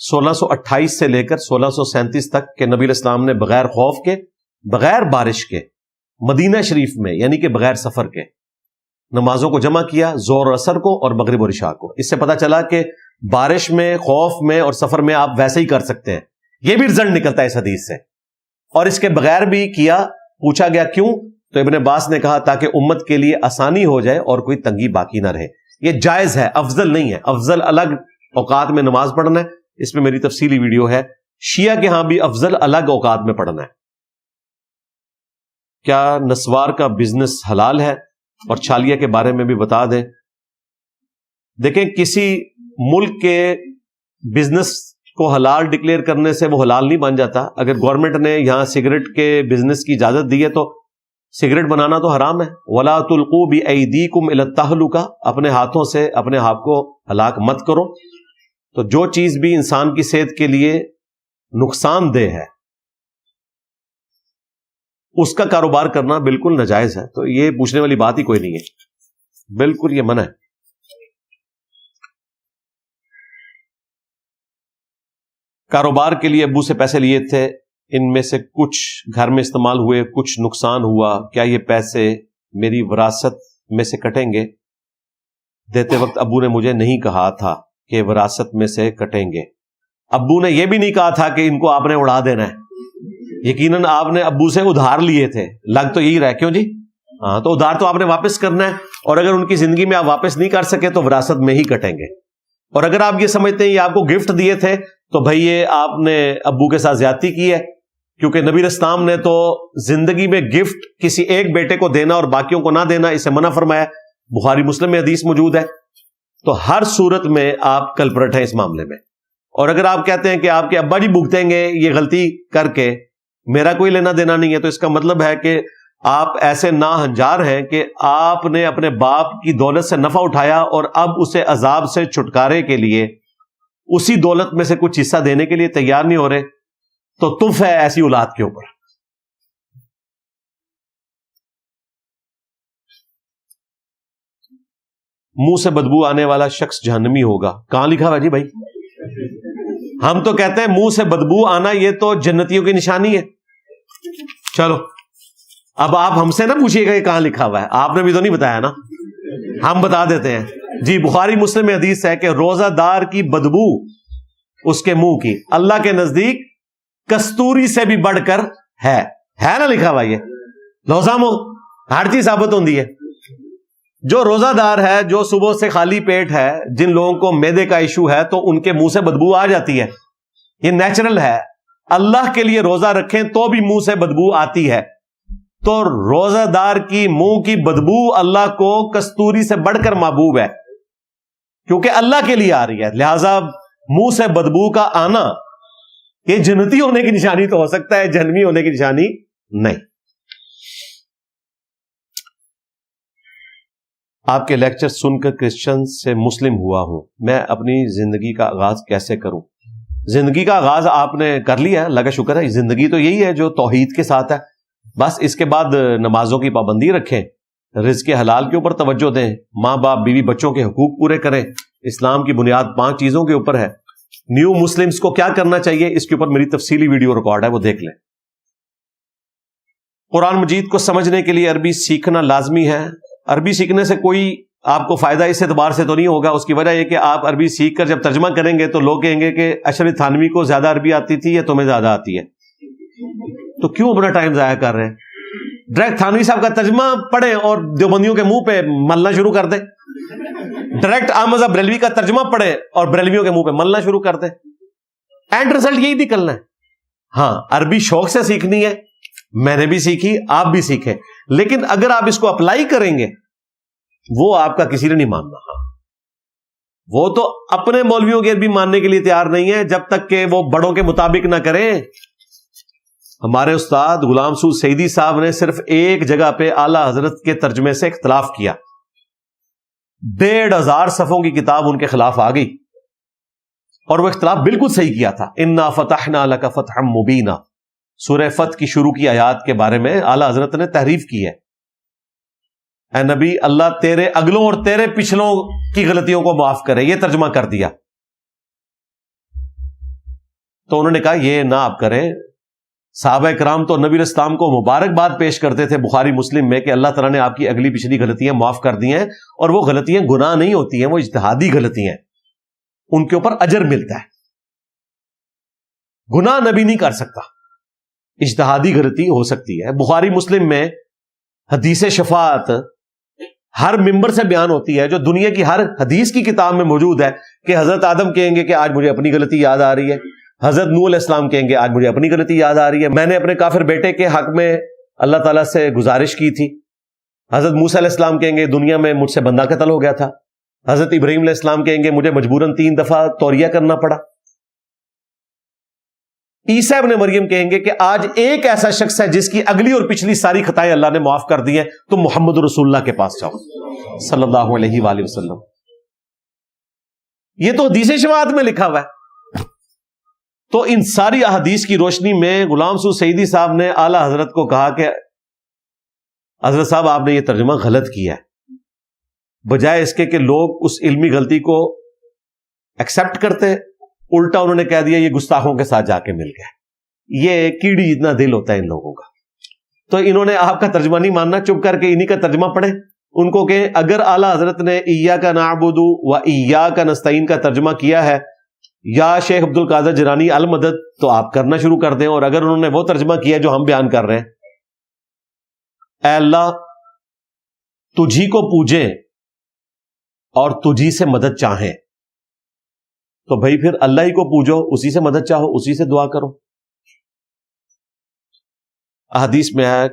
1628 سے لے کر 1637 تک کہ نبی اسلام نے بغیر خوف کے، بغیر بارش کے، مدینہ شریف میں یعنی کہ بغیر سفر کے نمازوں کو جمع کیا، ظہر اور عصر کو اور مغرب اور عشاء کو۔ اس سے پتہ چلا کہ بارش میں، خوف میں اور سفر میں آپ ویسے ہی کر سکتے ہیں۔ یہ بھی رزلٹ نکلتا ہے اس حدیث سے۔ اور اس کے بغیر بھی کیا، پوچھا گیا کیوں، تو ابن عباس نے کہا تاکہ امت کے لیے آسانی ہو جائے اور کوئی تنگی باقی نہ رہے۔ یہ جائز ہے، افضل نہیں ہے۔ افضل الگ اوقات میں نماز پڑھنا ہے، اس میں میری تفصیلی ویڈیو ہے۔ شیعہ کے ہاں بھی افضل الگ اوقات میں پڑھنا ہے۔ کیا نسوار کا بزنس حلال ہے؟ اور چھالیہ کے بارے میں بھی بتا دیں۔ دیکھیں، کسی ملک کے بزنس کو حلال ڈکلیئر کرنے سے وہ حلال نہیں بن جاتا۔ اگر گورنمنٹ نے یہاں سگریٹ کے بزنس کی اجازت دی ہے تو سگریٹ بنانا تو حرام ہے۔ وَلَا تُلْقُوا بِأَيْدِيكُمْ إِلَى التَّهْلُكَةِ، اپنے ہاتھوں سے اپنے آپ کو ہلاک مت کرو۔ تو جو چیز بھی انسان کی صحت کے لیے نقصان دہ ہے اس کا کاروبار کرنا بالکل ناجائز ہے۔ تو یہ پوچھنے والی بات ہی کوئی نہیں ہے، بالکل یہ منع ہے۔ کاروبار کے لیے ابو سے پیسے لیے تھے، ان میں سے کچھ گھر میں استعمال ہوئے، کچھ نقصان ہوا، کیا یہ پیسے میری وراثت میں سے کٹیں گے؟ دیتے وقت ابو نے مجھے نہیں کہا تھا کہ وراثت میں سے کٹیں گے۔ ابو نے یہ بھی نہیں کہا تھا کہ ان کو آپ نے اڑا دینا ہے۔ یقیناً آپ نے ابو سے ادھار لیے تھے، لگ تو یہی رہا کیوں جی؟ ہاں، تو ادھار تو آپ نے واپس کرنا ہے، اور اگر ان کی زندگی میں آپ واپس نہیں کر سکے تو وراثت میں ہی کٹیں گے۔ اور اگر آپ یہ سمجھتے ہیں یہ آپ کو گفٹ دیے تھے تو بھئی یہ آپ نے ابو کے ساتھ زیادتی کی ہے، کیونکہ نبی اسلام نے تو زندگی میں گفٹ کسی ایک بیٹے کو دینا اور باقیوں کو نہ دینا اسے منع فرمایا۔ بخاری مسلم میں حدیث موجود ہے۔ تو ہر صورت میں آپ کلپرٹ ہیں اس معاملے میں۔ اور اگر آپ کہتے ہیں کہ آپ کے ابا جی بھگتیں گے یہ غلطی کر کے، میرا کوئی لینا دینا نہیں ہے، تو اس کا مطلب ہے کہ آپ ایسے ناہنجار ہیں کہ آپ نے اپنے باپ کی دولت سے نفع اٹھایا اور اب اسے عذاب سے چھٹکارے کے لیے اسی دولت میں سے کچھ حصہ دینے کے لیے تیار نہیں ہو رہے، تو تف ہے ایسی اولاد کے اوپر۔ منہ سے بدبو آنے والا شخص جہنمی ہوگا، کہاں لکھا ہوا جی بھائی؟ ہم تو کہتے ہیں منہ سے بدبو آنا یہ تو جنتیوں کی نشانی ہے۔ چلو اب آپ ہم سے نہ پوچھیے گا کہ کہاں لکھا ہوا ہے، آپ نے بھی تو نہیں بتایا نا، ہم بتا دیتے ہیں جی۔ بخاری مسلم میں حدیث ہے کہ روزہ دار کی بدبو اس کے منہ کی اللہ کے نزدیک کستوری سے بھی بڑھ کر ہے نا لکھا ہوا یہ لوزامو، ہر چیز ثابت ہوتی ہے۔ جو روزہ دار ہے، جو صبح سے خالی پیٹ ہے، جن لوگوں کو معدے کا ایشو ہے تو ان کے منہ سے بدبو آ جاتی ہے، یہ نیچرل ہے۔ اللہ کے لیے روزہ رکھیں تو بھی منہ سے بدبو آتی ہے، تو روزہ دار کی منہ کی بدبو اللہ کو کستوری سے بڑھ کر محبوب ہے، کیونکہ اللہ کے لیے آ رہی ہے۔ لہذا منہ سے بدبو کا آنا یہ جنتی ہونے کی نشانی تو ہو سکتا ہے، جہنمی ہونے کی نشانی نہیں۔ آپ کے لیکچر سن کر کرسچن سے مسلم ہوا ہوں، میں اپنی زندگی کا آغاز کیسے کروں؟ زندگی کا آغاز آپ نے کر لیا، اللہ کا شکر ہے۔ زندگی تو یہی ہے جو توحید کے ساتھ ہے، بس اس کے بعد نمازوں کی پابندی رکھیں، رزق حلال کے اوپر توجہ دیں، ماں باپ بیوی بچوں کے حقوق پورے کریں۔ اسلام کی بنیاد 5 چیزوں کے اوپر ہے۔ نیو مسلمز کو کیا کرنا چاہیے اس کے اوپر میری تفصیلی ویڈیو ریکارڈ ہے، وہ دیکھ لیں۔ قرآن مجید کو سمجھنے کے لیے عربی سیکھنا لازمی ہے۔ عربی سیکھنے سے کوئی آپ کو فائدہ اس اعتبار سے تو نہیں ہوگا، اس کی وجہ یہ کہ آپ عربی سیکھ کر جب ترجمہ کریں گے تو لوگ کہیں گے کہ اشرف تھانوی کو زیادہ عربی آتی تھی یا تمہیں زیادہ آتی ہے، تو کیوں اپنا ٹائم ضائع کر رہے ہیں؟ ڈائریکٹ تھانوی صاحب کا ترجمہ پڑھیں اور دیوبندیوں کے منہ پہ ملنا شروع کر دیں، ڈائریکٹ احمد بریلوی کا ترجمہ پڑھیں اور بریلویوں کے منہ پہ ملنا شروع کر دیں، اینڈ رزلٹ یہی نکلنا ہے۔ ہاں، عربی شوق سے سیکھنی ہے، میں نے بھی سیکھی، آپ بھی سیکھیں، لیکن اگر آپ اس کو اپلائی کریں گے وہ آپ کا کسی نے نہیں ماننا۔ وہ تو اپنے مولویوں کے بھی ماننے کے لیے تیار نہیں ہے جب تک کہ وہ بڑوں کے مطابق نہ کریں۔ ہمارے استاد غلام سعود سعیدی صاحب نے صرف ایک جگہ پہ اعلی حضرت کے ترجمے سے اختلاف کیا، 1500 صفحوں کی کتاب ان کے خلاف آ گئی، اور وہ اختلاف بالکل صحیح کیا تھا۔ انا فتحنا لک فتحا مبینا، سورہ فتح کی شروع کی آیات کے بارے میں اعلی حضرت نے تحریف کی ہے۔ اے نبی، اللہ تیرے اگلوں اور تیرے پچھلوں کی غلطیوں کو معاف کرے، یہ ترجمہ کر دیا۔ تو انہوں نے کہا یہ نہ آپ کریں. صحابہ کرام تو نبی اسلام کو مبارکباد پیش کرتے تھے بخاری مسلم میں کہ اللہ تعالیٰ نے آپ کی اگلی پچھلی غلطیاں معاف کر دی ہیں, اور وہ غلطیاں گناہ نہیں ہوتی ہیں, وہ اجتہادی غلطیاں ہیں, ان کے اوپر اجر ملتا ہے. گناہ نبی نہیں کر سکتا, اجتہادی غلطی ہو سکتی ہے. بخاری مسلم میں حدیث شفاعت ہر ممبر سے بیان ہوتی ہے, جو دنیا کی ہر حدیث کی کتاب میں موجود ہے, کہ حضرت آدم کہیں گے کہ آج مجھے اپنی غلطی یاد آ رہی ہے, حضرت نوح علیہ السلام کہیں گے آج مجھے اپنی غلطی یاد آ رہی ہے, میں نے اپنے کافر بیٹے کے حق میں اللہ تعالیٰ سے گزارش کی تھی. حضرت موسیٰ علیہ السلام کہیں گے دنیا میں مجھ سے بندہ قتل ہو گیا تھا. حضرت ابراہیم علیہ السلام کہیں گے مجھے مجبوراً 3 دفعہ توریہ کرنا پڑا. عیسیٰ ابن مریم کہیں گے کہ آج ایک ایسا شخص ہے جس کی اگلی اور پچھلی ساری خطائیں اللہ نے معاف کر دی ہیں, تم محمد رسول اللہ کے پاس جاؤ صلی اللہ علیہ وآلہ وسلم. یہ تو حدیث شفاعت میں لکھا ہوا ہے. تو ان ساری احادیث کی روشنی میں غلام سعود سعیدی صاحب نے اعلی حضرت کو کہا کہ حضرت صاحب آپ نے یہ ترجمہ غلط کیا ہے, بجائے اس کے کہ لوگ اس علمی غلطی کو ایکسپٹ کرتے, الٹا انہوں نے کہہ دیا یہ گستاخوں کے ساتھ جا کے مل گیا. یہ کیڑی جتنا دل ہوتا ہے ان لوگوں کا. تو انہوں نے آپ کا ترجمہ نہیں ماننا, چپ کر کے انہی کا ترجمہ پڑھیں. ان کو کہ اگر اعلی حضرت نے ایاک نعبد و ایاک نستعین کا ترجمہ کیا ہے یا شیخ عبد القادر جیلانی المدد, تو آپ کرنا شروع کر دیں. اور اگر انہوں نے وہ ترجمہ کیا جو ہم بیان کر رہے ہیں, اے اللہ تجھی کو پوجیں اور تجھی سے مدد چاہیں, تو بھائی پھر اللہ ہی کو پوجو, اسی سے مدد چاہو, اسی سے دعا کرو. احادیث میں ہے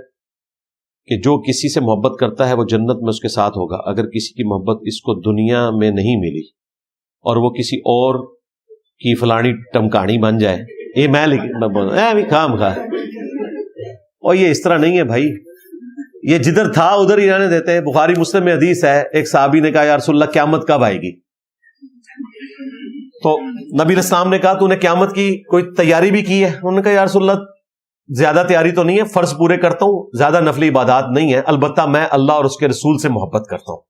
کہ جو کسی سے محبت کرتا ہے وہ جنت میں اس کے ساتھ ہوگا. اگر کسی کی محبت اس کو دنیا میں نہیں ملی اور وہ کسی اور کی فلانی ٹمکانی بن جائے, یہ میں کام کھا, اور یہ اس طرح نہیں ہے بھائی. یہ جدھر تھا ادھر ہی رہنے دیتے ہیں. بخاری مسلم میں حدیث ہے, ایک صحابی نے کہا یا رسول اللہ قیامت کب آئے گی؟ تو نبی اسلام نے کہا تو نے قیامت کی کوئی تیاری بھی کی ہے؟ انہوں نے کہا یا رسول اللہ زیادہ تیاری تو نہیں ہے, فرض پورے کرتا ہوں, زیادہ نفلی عبادات نہیں ہے, البتہ میں اللہ اور اس کے رسول سے محبت کرتا ہوں.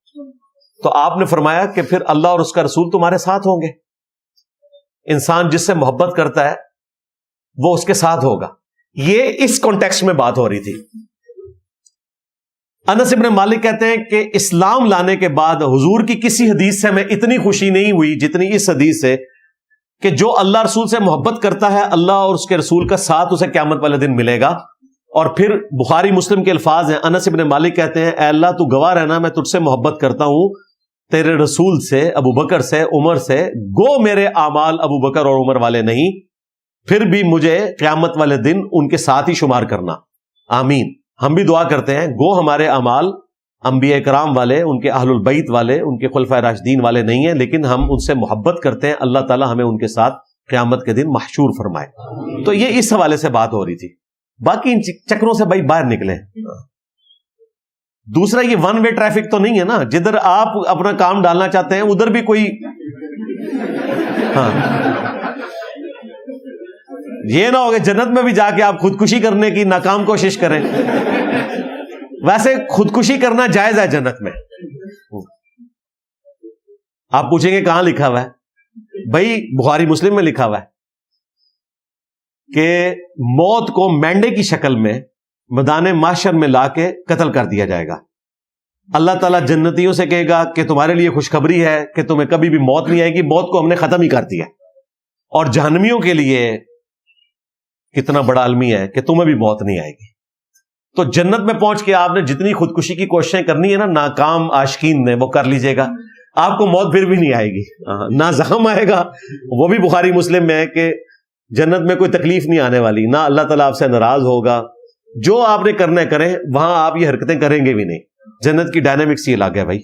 تو آپ نے فرمایا کہ پھر اللہ اور اس کا رسول تمہارے ساتھ ہوں گے. انسان جس سے محبت کرتا ہے وہ اس کے ساتھ ہوگا. یہ اس کانٹیکسٹ میں بات ہو رہی تھی. انس ابن مالک کہتے ہیں کہ اسلام لانے کے بعد حضور کی کسی حدیث سے ہمیں اتنی خوشی نہیں ہوئی جتنی اس حدیث سے, کہ جو اللہ رسول سے محبت کرتا ہے اللہ اور اس کے رسول کا ساتھ اسے قیامت والے دن ملے گا. اور پھر بخاری مسلم کے الفاظ ہیں, انس ابن مالک کہتے ہیں اے اللہ تو گواہ رہنا میں تجھ سے محبت کرتا ہوں تیرے رسول سے, ابو بکر سے, عمر سے, گو میرے اعمال ابو بکر اور عمر والے نہیں, پھر بھی مجھے قیامت والے دن ان کے ساتھ ہی شمار کرنا. آمین. ہم بھی دعا کرتے ہیں گو ہمارے اعمال انبیاء کرام والے, ان کے اہل البیت والے, ان کے خلفائے راشدین والے نہیں ہیں, لیکن ہم ان سے محبت کرتے ہیں, اللہ تعالی ہمیں ان کے ساتھ قیامت کے دن محشور فرمائے. تو یہ اس حوالے سے بات ہو رہی تھی. باقی ان چکروں سے بھائی باہر نکلیں. دوسرا یہ ون وے ٹریفک تو نہیں ہے نا, جدھر آپ اپنا کام ڈالنا چاہتے ہیں ادھر بھی کوئی, ہاں یہ نہ ہوگا جنت میں بھی جا کے آپ خودکشی کرنے کی ناکام کوشش کریں. ویسے خودکشی کرنا جائز ہے جنت میں. آپ پوچھیں گے کہاں لکھا ہوا ہے؟ بھائی بخاری مسلم میں لکھا ہوا ہے کہ موت کو مینڈے کی شکل میں میدان محشر میں لا کے قتل کر دیا جائے گا. اللہ تعالیٰ جنتیوں سے کہے گا کہ تمہارے لیے خوشخبری ہے کہ تمہیں کبھی بھی موت نہیں آئے گی, موت کو ہم نے ختم ہی کر دیا. اور جہنمیوں کے لیے کتنا بڑا المی ہے کہ تمہیں بھی موت نہیں آئے گی. تو جنت میں پہنچ کے آپ نے جتنی خودکشی کی کوششیں کرنی ہے نا, ناکام عاشقین نے, وہ کر لیجئے گا, آپ کو موت پھر بھی نہیں آئے گی, نہ زخم آئے گا. وہ بھی بخاری مسلم میں ہے کہ جنت میں کوئی تکلیف نہیں آنے والی, نہ اللہ تعالیٰ آپ سے ناراض ہوگا, جو آپ نے کرنا ہے کریں, وہاں آپ یہ حرکتیں کریں گے بھی نہیں. جنت کی ڈائنامکس یہ الگ ہے بھائی.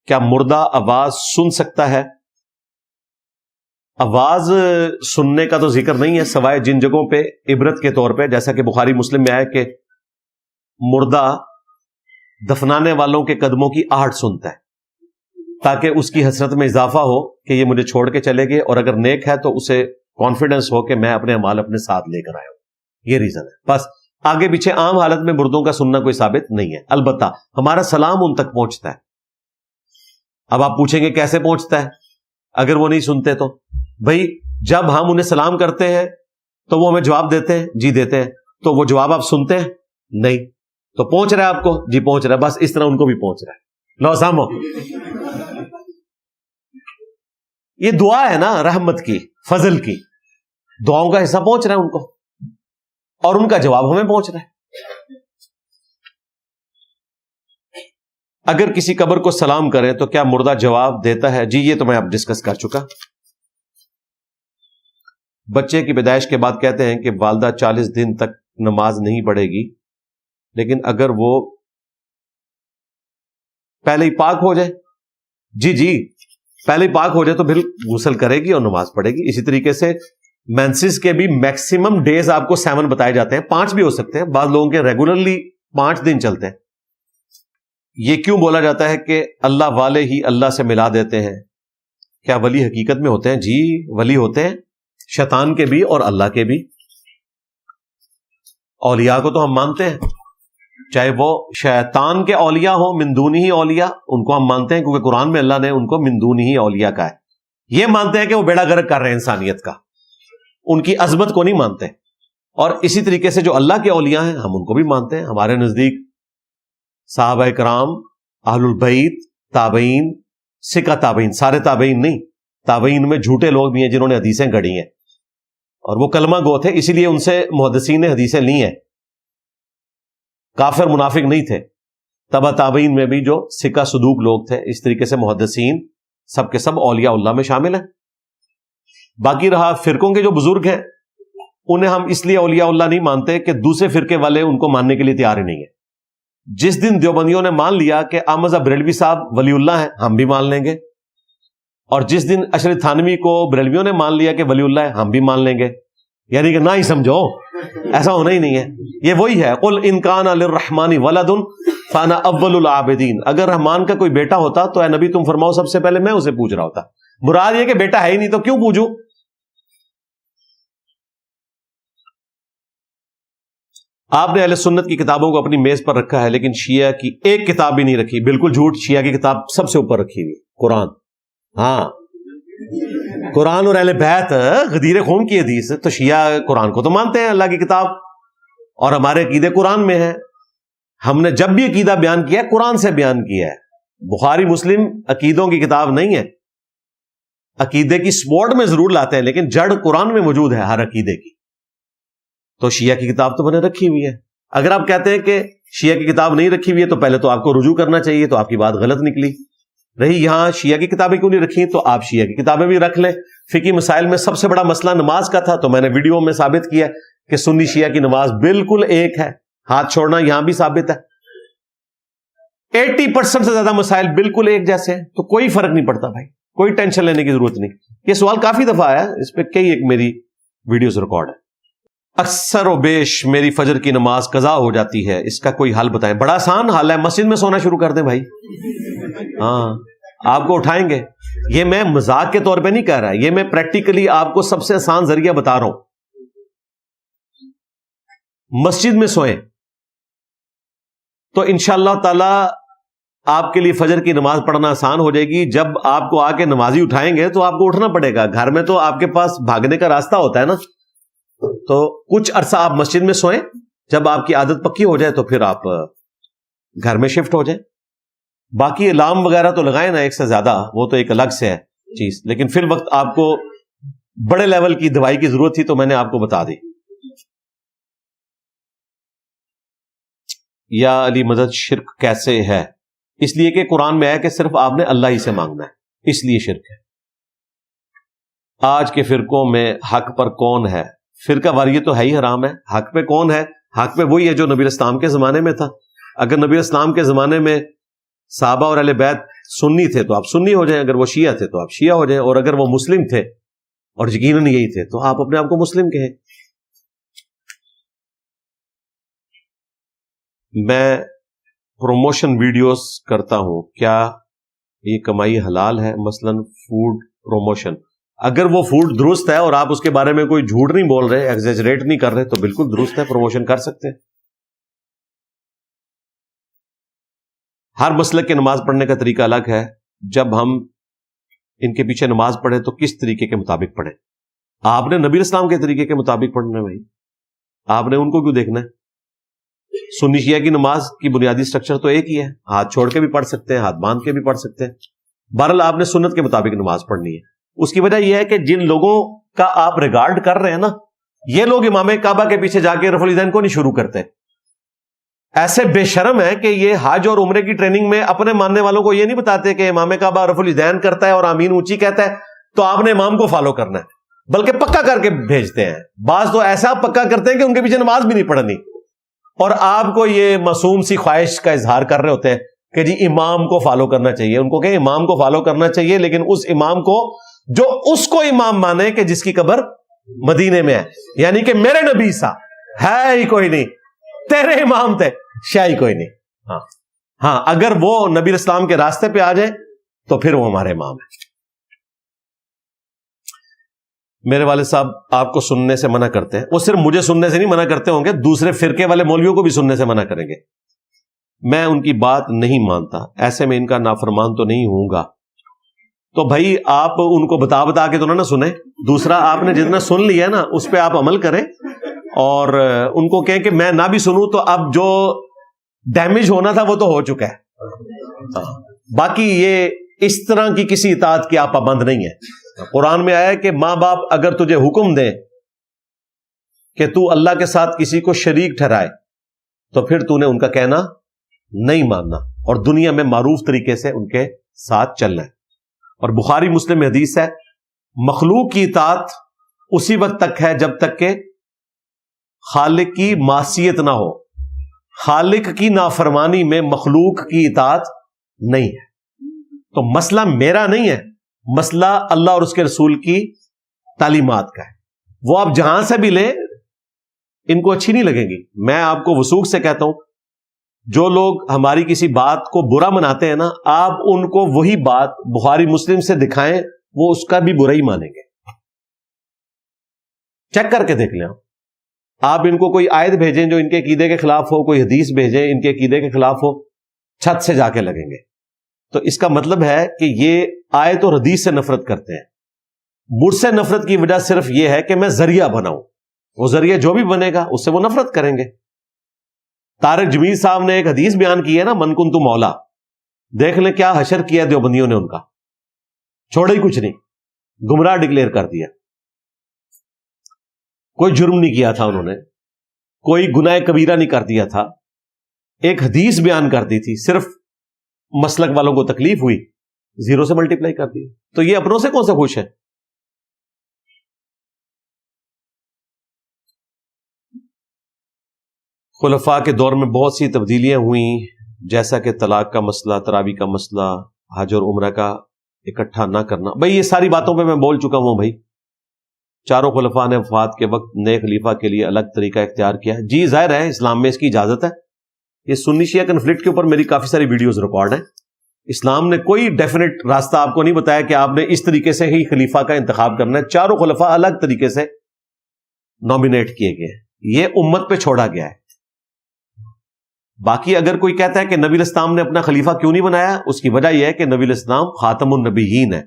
کیا مردہ آواز سن سکتا ہے؟ آواز سننے کا تو ذکر نہیں ہے سوائے جن جگہوں پہ عبرت کے طور پہ, جیسا کہ بخاری مسلم میں آیا کہ مردہ دفنانے والوں کے قدموں کی آہٹ سنتا ہے تاکہ اس کی حسرت میں اضافہ ہو کہ یہ مجھے چھوڑ کے چلے گئے, اور اگر نیک ہے تو اسے کانفیڈنس ہو کہ میں اپنے اعمال اپنے ساتھ لے کر آیا ہوں. یہ ریزن ہے. بس آگے پیچھے عام حالت میں مردوں کا سننا کوئی ثابت نہیں ہے. البتہ ہمارا سلام ان تک پہنچتا ہے. اب آپ پوچھیں گے کیسے پہنچتا ہے اگر وہ نہیں سنتے تو؟ بھائی جب ہم انہیں سلام کرتے ہیں تو وہ ہمیں جواب دیتے ہیں، جی دیتے ہیں، تو وہ جواب آپ سنتے ہیں؟ نہیں، تو پہنچ رہا ہے آپ کو؟ جی پہنچ رہا ہے، بس اس طرح ان کو بھی پہنچ رہا ہے۔ لو سامو، یہ دعا ہے نا رحمت کی، فضل کی، دعاؤں کا حصہ پہنچ رہا ہے ان کو، اور ان کا جواب ہمیں پہنچ رہا ہے۔ اگر کسی قبر کو سلام کریں تو کیا مردہ جواب دیتا ہے؟ جی یہ تو میں اب ڈسکس کر چکا۔ بچے کی پیدائش کے بعد کہتے ہیں کہ والدہ 40 دن تک نماز نہیں پڑھے گی، لیکن اگر وہ پہلے ہی پاک ہو جائے، جی پہلے ہی پاک ہو جائے تو پھر غسل کرے گی اور نماز پڑھے گی۔ اسی طریقے سے مینسز کے بھی میکسیمم ڈیز آپ کو 7 بتائے جاتے ہیں، 5 بھی ہو سکتے ہیں، بعض لوگوں کے ریگولرلی 5 دن چلتے ہیں۔ یہ کیوں بولا جاتا ہے کہ اللہ والے ہی اللہ سے ملا دیتے ہیں؟ کیا ولی حقیقت میں ہوتے ہیں؟ جی ولی ہوتے ہیں، شیطان کے بھی اور اللہ کے بھی۔ اولیاء کو تو ہم مانتے ہیں، چاہے وہ شیطان کے اولیاء ہوں، من دونہ اولیاء، ان کو ہم مانتے ہیں کیونکہ قرآن میں اللہ نے ان کو من دونہ اولیاء کہا ہے۔ یہ مانتے ہیں کہ وہ بیڑا گرک کر رہے ہیں انسانیت کا، ان کی عظمت کو نہیں مانتے۔ اور اسی طریقے سے جو اللہ کے اولیاء ہیں ہم ان کو بھی مانتے ہیں۔ ہمارے نزدیک صحابہ کرام، اہل البیت، تابعین، سکہ تابعین، سارے تابعین نہیں، تابعین میں جھوٹے لوگ بھی ہیں جنہوں نے حدیثیں گڑھی ہیں، اور وہ کلمہ گو تھے، اسی لیے ان سے محدثین نے حدیثیں لی ہیں، کافر منافق نہیں تھے۔ تبع تابعین میں بھی جو سکہ صدوق لوگ تھے، اس طریقے سے محدثین سب کے سب اولیاء اللہ میں شامل ہیں۔ باقی رہا فرقوں کے جو بزرگ ہیں، انہیں ہم اس لیے اولیاء اللہ نہیں مانتے کہ دوسرے فرقے والے ان کو ماننے کے لیے تیار ہی نہیں ہیں۔ جس دن دیوبندیوں نے مان لیا کہ احمد بریلوی صاحب ولی اللہ ہیں، ہم بھی مان لیں گے، اور جس دن اشرف تھانوی کو بریلویوں نے مان لیا کہ ولی اللہ ہے، ہم بھی مان لیں گے۔ یعنی کہ نہ ہی سمجھو، ایسا ہونا ہی نہیں ہے۔ یہ وہی ہے، قل ان کان للرحمن ولد فانا اول العابدین، اگر رحمان کا کوئی بیٹا ہوتا تو اے نبی تم فرماؤ سب سے پہلے میں اسے پوچھ رہا ہوتا۔ مراد یہ کہ بیٹا ہے ہی نہیں تو کیوں پوچھوں؟ آپ نے اہل سنت کی کتابوں کو اپنی میز پر رکھا ہے لیکن شیعہ کی ایک کتاب بھی نہیں رکھی۔ بالکل جھوٹ، شیعہ کی کتاب سب سے اوپر رکھی ہوئی، قرآن۔ ہاں، قرآن اور اہل بیت غدیر خون کی حدیث، تو شیعہ قرآن کو تو مانتے ہیں اللہ کی کتاب، اور ہمارے عقیدے قرآن میں ہیں۔ ہم نے جب بھی عقیدہ بیان کیا ہے قرآن سے بیان کیا ہے۔ بخاری مسلم عقیدوں کی کتاب نہیں ہے، عقیدے کی سپورٹ میں ضرور لاتے ہیں لیکن جڑ قرآن میں موجود ہے ہر عقیدے کی۔ تو شیعہ کی کتاب تو میں نے رکھی ہوئی ہے۔ اگر آپ کہتے ہیں کہ شیعہ کی کتاب نہیں رکھی ہوئی ہے تو پہلے تو آپ کو رجوع کرنا چاہیے، تو آپ کی بات غلط نکلی۔ رہی یہاں شیعہ کی کتابیں کیوں نہیں رکھی، تو آپ شیعہ کی کتابیں بھی رکھ لیں۔ فقہی مسائل میں سب سے بڑا مسئلہ نماز کا تھا، تو میں نے ویڈیو میں ثابت کیا کہ سنی شیعہ کی نماز بالکل ایک ہے، ہاتھ چھوڑنا یہاں بھی ثابت ہے۔ 80% سے زیادہ مسائل بالکل ایک جیسے ہیں، تو کوئی فرق نہیں پڑتا بھائی، کوئی ٹینشن لینے کی ضرورت نہیں۔ یہ سوال کافی دفعہ آیا، اس پہ کئی ایک میری ویڈیوز ریکارڈ ہے۔ اکثر و بیش میری فجر کی نماز قضا ہو جاتی ہے، اس کا کوئی حل بتائیں۔ بڑا آسان حل ہے، مسجد میں سونا شروع کر دیں بھائی، ہاں آپ کو اٹھائیں گے۔ یہ میں مذاق کے طور پہ نہیں کہہ رہا، یہ میں پریکٹیکلی آپ کو سب سے آسان ذریعہ بتا رہا ہوں۔ مسجد میں سوئیں تو انشاءاللہ تعالی آپ کے لیے فجر کی نماز پڑھنا آسان ہو جائے گی۔ جب آپ کو آ کے نمازی اٹھائیں گے تو آپ کو اٹھنا پڑے گا۔ گھر میں تو آپ کے پاس بھاگنے کا راستہ ہوتا ہے نا، تو کچھ عرصہ آپ مسجد میں سوئیں، جب آپ کی عادت پکی ہو جائے تو پھر آپ گھر میں شفٹ ہو جائیں۔ باقی الارم وغیرہ تو لگائیں نا ایک سے زیادہ، وہ تو ایک الگ سے ہے چیز، لیکن فی الوقت آپ کو بڑے لیول کی دوائی کی ضرورت تھی تو میں نے آپ کو بتا دی۔ یا علی مدد شرک کیسے ہے؟ اس لیے کہ قرآن میں ہے کہ صرف آپ نے اللہ ہی سے مانگنا ہے، اس لیے شرک ہے۔ آج کے فرقوں میں حق پر کون ہے؟ فرقہ واریت تو ہے ہی حرام ہے۔ حق پہ کون ہے؟ حق پہ وہی ہے جو نبی اسلام کے زمانے میں تھا۔ اگر نبی اسلام کے زمانے میں صحابہ اور اہل بیت سنی تھے تو آپ سنی ہو جائیں، اگر وہ شیعہ تھے تو آپ شیعہ ہو جائیں، اور اگر وہ مسلم تھے اور یقیناً یہی تھے تو آپ اپنے آپ کو مسلم کہیں۔ میں پروموشن ویڈیوز کرتا ہوں، کیا یہ کمائی حلال ہے؟ مثلا فوڈ پروموشن، اگر وہ فوڈ درست ہے اور آپ اس کے بارے میں کوئی جھوٹ نہیں بول رہے، ایگزیجریٹ نہیں کر رہے، تو بالکل درست ہے، پروموشن کر سکتے ہیں۔ ہر مسلک کے نماز پڑھنے کا طریقہ الگ ہے، جب ہم ان کے پیچھے نماز پڑھیں تو کس طریقے کے مطابق پڑھیں؟ آپ نے نبی اسلام کے طریقے کے مطابق پڑھنا ہے بھائی، آپ نے ان کو کیوں دیکھنا ہے؟ سنی شیعہ کی نماز کی بنیادی سٹرکچر تو ایک ہی ہے، ہاتھ چھوڑ کے بھی پڑھ سکتے ہیں، ہاتھ باندھ کے بھی پڑھ سکتے ہیں. بہرحال آپ نے سنت کے مطابق نماز پڑھنی ہے. اس کی وجہ یہ ہے کہ جن لوگوں کا آپ ریگارڈ کر رہے ہیں نا، یہ لوگ امام کعبہ کے پیچھے جا کے رفع الیدین کو نہیں شروع کرتے. ایسے بے شرم ہے کہ یہ حج اور عمرے کی ٹریننگ میں اپنے ماننے والوں کو یہ نہیں بتاتے کہ امام کعبہ رفع الیدین کرتا ہے اور آمین اونچی کہتا ہے تو آپ نے امام کو فالو کرنا ہے، بلکہ پکا کر کے بھیجتے ہیں. بعض تو ایسا پکا کرتے ہیں کہ ان کے پیچھے نماز بھی نہیں پڑھنی، اور آپ کو یہ معصوم سی خواہش کا اظہار کر رہے ہوتے ہیں کہ جی امام کو فالو کرنا چاہیے. ان کو کہ امام کو فالو کرنا چاہیے، لیکن اس امام کو جو اس کو امام مانے کہ جس کی قبر مدینے میں ہے، یعنی کہ میرے نبی سا ہے ہی کوئی نہیں، تیرے امام تھے شاہی کوئی نہیں. ہاں اگر وہ نبی اسلام کے راستے پہ آ جائے تو پھر وہ ہمارے امام ہیں. میرے والد صاحب آپ کو سننے سے منع کرتے ہیں. وہ صرف مجھے سننے سے نہیں منع کرتے ہوں گے، دوسرے فرقے والے مولویوں کو بھی سننے سے منع کریں گے. میں ان کی بات نہیں مانتا، ایسے میں ان کا نافرمان تو نہیں ہوں گا. تو بھائی آپ ان کو بتا بتا کے تو نہ سنیں. دوسرا، آپ نے جتنا سن لیا نا اس پہ آپ عمل کریں، اور ان کو کہیں کہ میں نہ بھی سنوں تو اب جو ڈیمیج ہونا تھا وہ تو ہو چکا ہے. باقی یہ اس طرح کی کسی اطاعت کی آپ پابند نہیں ہے. قرآن میں آیا ہے کہ ماں باپ اگر تجھے حکم دیں کہ تو اللہ کے ساتھ کسی کو شریک ٹھہرائے تو پھر تو نے ان کا کہنا نہیں ماننا، اور دنیا میں معروف طریقے سے ان کے ساتھ چلنا ہے. اور بخاری مسلم میں حدیث ہے، مخلوق کی اطاعت اسی وقت تک ہے جب تک کہ خالق کی معصیت نہ ہو. خالق کی نافرمانی میں مخلوق کی اطاعت نہیں ہے. تو مسئلہ میرا نہیں ہے، مسئلہ اللہ اور اس کے رسول کی تعلیمات کا ہے. وہ آپ جہاں سے بھی لیں ان کو اچھی نہیں لگیں گی. میں آپ کو وثوق سے کہتا ہوں، جو لوگ ہماری کسی بات کو برا مناتے ہیں نا، آپ ان کو وہی بات بخاری مسلم سے دکھائیں، وہ اس کا بھی برا ہی مانیں گے. چیک کر کے دیکھ لیں. آپ ان کو کوئی آیت بھیجیں جو ان کے عقیدے کے خلاف ہو، کوئی حدیث بھیجیں ان کے عقیدے کے خلاف ہو، چھت سے جا کے لگیں گے. تو اس کا مطلب ہے کہ یہ آیت اور حدیث سے نفرت کرتے ہیں. مجھ سے نفرت کی وجہ صرف یہ ہے کہ میں ذریعہ بناؤں. وہ ذریعہ جو بھی بنے گا اس سے وہ نفرت کریں گے. طارق جمیل صاحب نے ایک حدیث بیان کی ہے نا، من کنت مولا. دیکھ لیں کیا حشر کیا دیوبندیوں نے، ان کا چھوڑا ہی کچھ نہیں، گمراہ ڈکلیئر کر دیا. کوئی جرم نہیں کیا تھا انہوں نے، کوئی گناہ کبیرہ نہیں کر دیا تھا. ایک حدیث بیان کر دی تھی، صرف مسلک والوں کو تکلیف ہوئی، 0 سے ملٹیپلائی کر دی. تو یہ اپنوں سے کون سا خوش ہے؟ خلفاء کے دور میں بہت سی تبدیلیاں ہوئیں، جیسا کہ طلاق کا مسئلہ، تراویح کا مسئلہ، حج اور عمرہ کا اکٹھا نہ کرنا. بھائی یہ ساری باتوں پہ میں بول چکا ہوں. بھائی چاروں خلفاء نے وفات کے وقت نئے خلیفہ کے لیے الگ طریقہ اختیار کیا. جی ظاہر ہے اسلام میں اس کی اجازت ہے. یہ سنی شیعہ کنفلکٹ کے اوپر میری کافی ساری ویڈیوز ریکارڈ ہیں. اسلام نے کوئی ڈیفینیٹ راستہ آپ کو نہیں بتایا کہ آپ نے اس طریقے سے ہی خلیفہ کا انتخاب کرنا ہے. چاروں خلفاء الگ طریقے سے نامینیٹ کیے گئے ہیں، یہ امت پہ چھوڑا گیا ہے. باقی اگر کوئی کہتا ہے کہ نبی الاسلام نے اپنا خلیفہ کیوں نہیں بنایا، اس کی وجہ یہ ہے کہ نبی الاسلام خاتم النبیین ہے.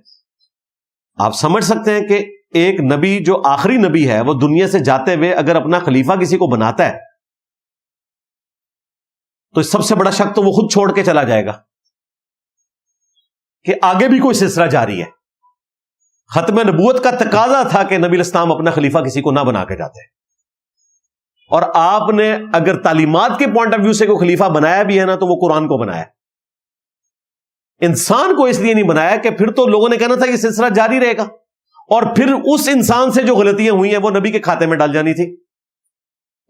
آپ سمجھ سکتے ہیں کہ ایک نبی جو آخری نبی ہے وہ دنیا سے جاتے ہوئے اگر اپنا خلیفہ کسی کو بناتا ہے تو سب سے بڑا شک تو وہ خود چھوڑ کے چلا جائے گا کہ آگے بھی کوئی سلسلہ جاری ہے. ختم نبوت کا تقاضا تھا کہ نبی الاسلام اپنا خلیفہ کسی کو نہ بنا کے جاتے، اور آپ نے اگر تعلیمات کے پوائنٹ آف ویو سے کوئی خلیفہ بنایا بھی ہے نا تو وہ قرآن کو بنایا. انسان کو اس لیے نہیں بنایا کہ پھر تو لوگوں نے کہنا تھا یہ سلسلہ جاری رہے گا، اور پھر اس انسان سے جو غلطیاں ہوئی ہیں وہ نبی کے کھاتے میں ڈال جانی تھی.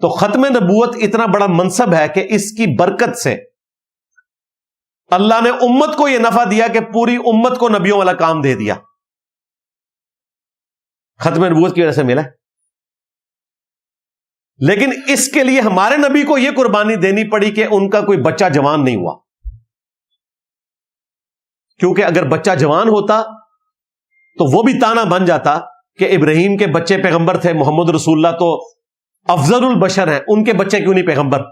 تو ختم نبوت اتنا بڑا منصب ہے کہ اس کی برکت سے اللہ نے امت کو یہ نفع دیا کہ پوری امت کو نبیوں والا کام دے دیا. ختم نبوت کی وجہ سے ملا. لیکن اس کے لیے ہمارے نبی کو یہ قربانی دینی پڑی کہ ان کا کوئی بچہ جوان نہیں ہوا، کیونکہ اگر بچہ جوان ہوتا تو وہ بھی تانا بن جاتا کہ ابراہیم کے بچے پیغمبر تھے، محمد رسول اللہ تو افضل البشر ہیں، ان کے بچے کیوں نہیں پیغمبر؟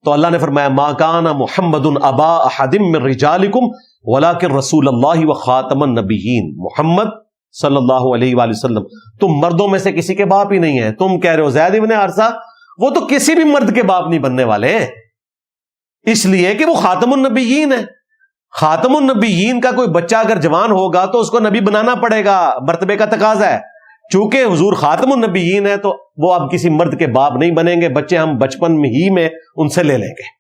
تو اللہ نے فرمایا ما کان محمد ابا احد من رجالکم وَلَٰكِن رسول اللہ وخاتم النبیین محمد صلی اللہ علیہ وآلہ وسلم. تم مردوں میں سے کسی کے باپ ہی نہیں ہیں. تم کہہ رہے ہو زید ابن حارثہ، وہ تو کسی بھی مرد کے باپ نہیں بننے والے، اس لیے کہ وہ خاتم النبیین ہے. خاتم النبیین کا کوئی بچہ اگر جوان ہوگا تو اس کو نبی بنانا پڑے گا، مرتبے کا تقاضا ہے. چونکہ حضور خاتم النبیین ہے تو وہ اب کسی مرد کے باپ نہیں بنیں گے، بچے ہم بچپن میں ہی میں ان سے لے لیں گے.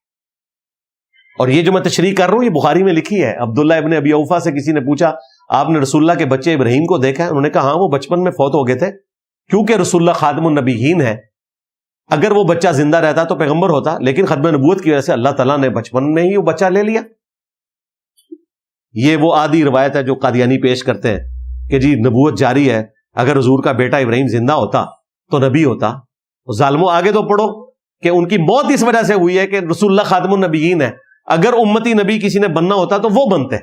اور یہ جو میں تشریح کر رہا ہوں یہ بخاری میں لکھی ہے. عبداللہ ابن ابی اوفا سے کسی نے پوچھا آپ نے رسول اللہ کے بچے ابراہیم کو دیکھا ہے؟ انہوں نے کہا ہاں وہ بچپن میں فوت ہو گئے تھے. کیونکہ رسول اللہ خاتم النبیین ہے، اگر وہ بچہ زندہ رہتا تو پیغمبر ہوتا، لیکن ختم نبوت کی وجہ سے اللہ تعالیٰ نے بچپن میں ہی وہ بچہ لے لیا. یہ وہ آدھی روایت ہے جو قادیانی پیش کرتے ہیں کہ جی نبوت جاری ہے، اگر حضور کا بیٹا ابراہیم زندہ ہوتا تو نبی ہوتا. ظالموں آگے تو پڑھو کہ ان کی موت اس وجہ سے ہوئی ہے کہ رسول اللہ خاتم النبیین ہے. اگر امتی نبی کسی نے بننا ہوتا تو وہ بنتے،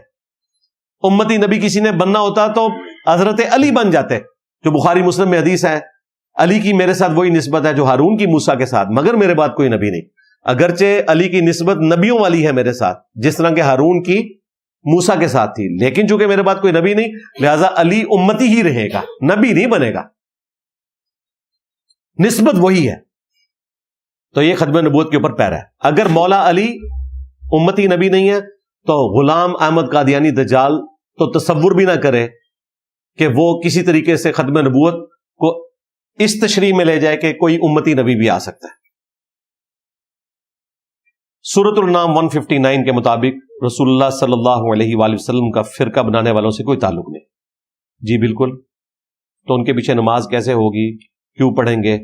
امتی نبی کسی نے بننا ہوتا تو حضرت علی بن جاتے، جو بخاری مسلم میں حدیث ہے علی کی میرے ساتھ وہی نسبت ہے جو ہارون کی موسیٰ کے ساتھ، مگر میرے بعد کوئی نبی نہیں. اگرچہ علی کی نسبت نبیوں والی ہے میرے ساتھ، جس طرح کہ ہارون کی موسیٰ کے ساتھ تھی، لیکن چونکہ میرے بعد کوئی نبی نہیں لہذا علی امتی ہی رہے گا، نبی نہیں بنے گا. نسبت وہی ہے. تو یہ ختم نبوت کے اوپر پیرا ہے. اگر مولا علی امتی نبی نہیں ہے تو غلام احمد قادیانی دجال تو تصور بھی نہ کرے کہ وہ کسی طریقے سے ختم نبوت کو اس تشریح میں لے جائے کہ کوئی امتی نبی بھی آ سکتا ہے. سورۃ النام 159 کے مطابق رسول اللہ صلی اللہ علیہ وآلہ وسلم کا فرقہ بنانے والوں سے کوئی تعلق نہیں. جی بالکل. تو ان کے پیچھے نماز کیسے ہوگی، کیوں پڑھیں گے؟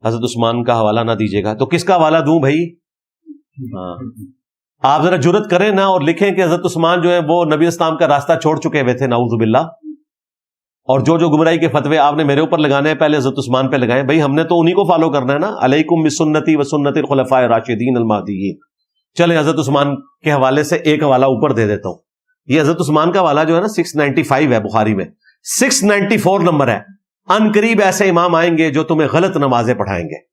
حضرت عثمان کا حوالہ نہ دیجیے گا. تو کس کا حوالہ دوں بھائی؟ ہاں آپ ذرا جرت کریں نا اور لکھیں کہ حضرت عثمان جو ہے وہ نبی اسلام کا راستہ چھوڑ چکے ہوئے تھے نعوذ باللہ، اور جو گمراہی کے فتوے آپ نے میرے اوپر لگانے ہیں پہلے حضرت عثمان پہ لگائیں. بھائی ہم نے تو انہی کو فالو کرنا ہے نا. علیکم بسنتی وسنت الخلفاء الراشدین المہدیین. چلیں حضرت عثمان کے حوالے سے ایک حوالہ اوپر دے دیتا ہوں. یہ حضرت عثمان کا حوالہ جو ہے نا 695 ہے بخاری میں، 694 نمبر ہے. ان قریب ایسے امام آئیں گے جو تمہیں غلط نمازیں پڑھائیں گے.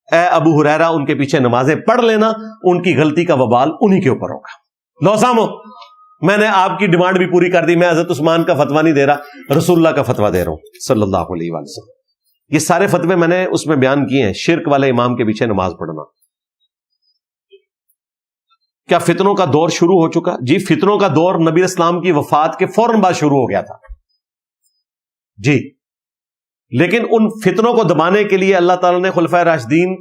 اے ابو ہریرہ ان کے پیچھے نمازیں پڑھ لینا، ان کی غلطی کا وبال انہی کے اوپر ہوگا. لو سامو، میں نے آپ کی ڈیمانڈ بھی پوری کر دی. میں حضرت عثمان کا فتویٰ نہیں دے رہا، رسول اللہ کا فتویٰ دے رہا ہوں صلی اللہ علیہ وآلہ وسلم. یہ سارے فتوے میں نے اس میں بیان کیے ہیں. شرک والے امام کے پیچھے نماز پڑھنا. کیا فتنوں کا دور شروع ہو چکا؟ جی فتنوں کا دور نبی اسلام کی وفات کے فوراً بعد شروع ہو گیا تھا جی. لیکن ان فتنوں کو دبانے کے لیے اللہ تعالیٰ نے خلفائے راشدین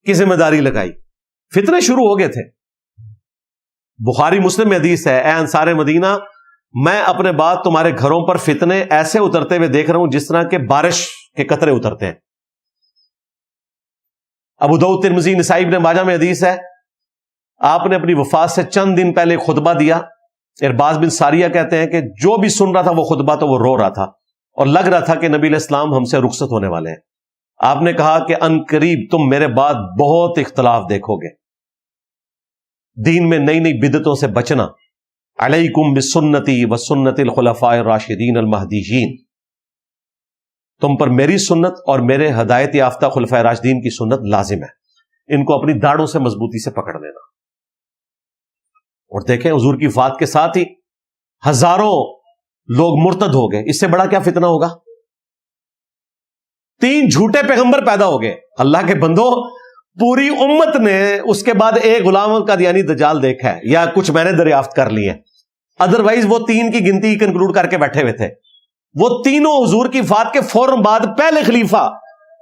کی ذمہ داری لگائی. فتنے شروع ہو گئے تھے. بخاری مسلم میں حدیث ہے، اے انصار مدینہ میں اپنے بعد تمہارے گھروں پر فتنے ایسے اترتے ہوئے دیکھ رہا ہوں جس طرح کے بارش کے قطرے اترتے ہیں. ابو داؤد ترمذی نسائی ابن ماجہ میں حدیث ہے، آپ نے اپنی وفات سے چند دن پہلے خطبہ دیا. ارباز بن ساریہ کہتے ہیں کہ جو بھی سن رہا تھا وہ خطبہ تو وہ رو رہا تھا اور لگ رہا تھا کہ نبی علیہ السلام ہم سے رخصت ہونے والے ہیں. آپ نے کہا کہ ان قریب تم میرے بعد بہت اختلاف دیکھو گے، دین میں نئی نئی بدعتوں سے بچنا. علیکم بسنتی وسنت الخلفاء الراشدین المہدیین. تم پر میری سنت اور میرے ہدایت یافتہ خلفاء راشدین کی سنت لازم ہے. ان کو اپنی داڑھوں سے مضبوطی سے پکڑ لینا. اور دیکھیں حضور کی وفات کے ساتھ ہی ہزاروں لوگ مرتد ہو گئے. اس سے بڑا کیا فتنہ ہوگا؟ 3 جھوٹے پیغمبر پیدا ہو گئے. اللہ کے بندو، پوری امت نے اس کے بعد ایک غلام قادیانی دجال دیکھا ہے یا کچھ میں نے دریافت کر لی ہے. ادروائز وہ 3 کی گنتی کنکلوڈ کر کے بیٹھے ہوئے تھے. وہ تینوں حضور کی وفات کے فوراً بعد پہلے خلیفہ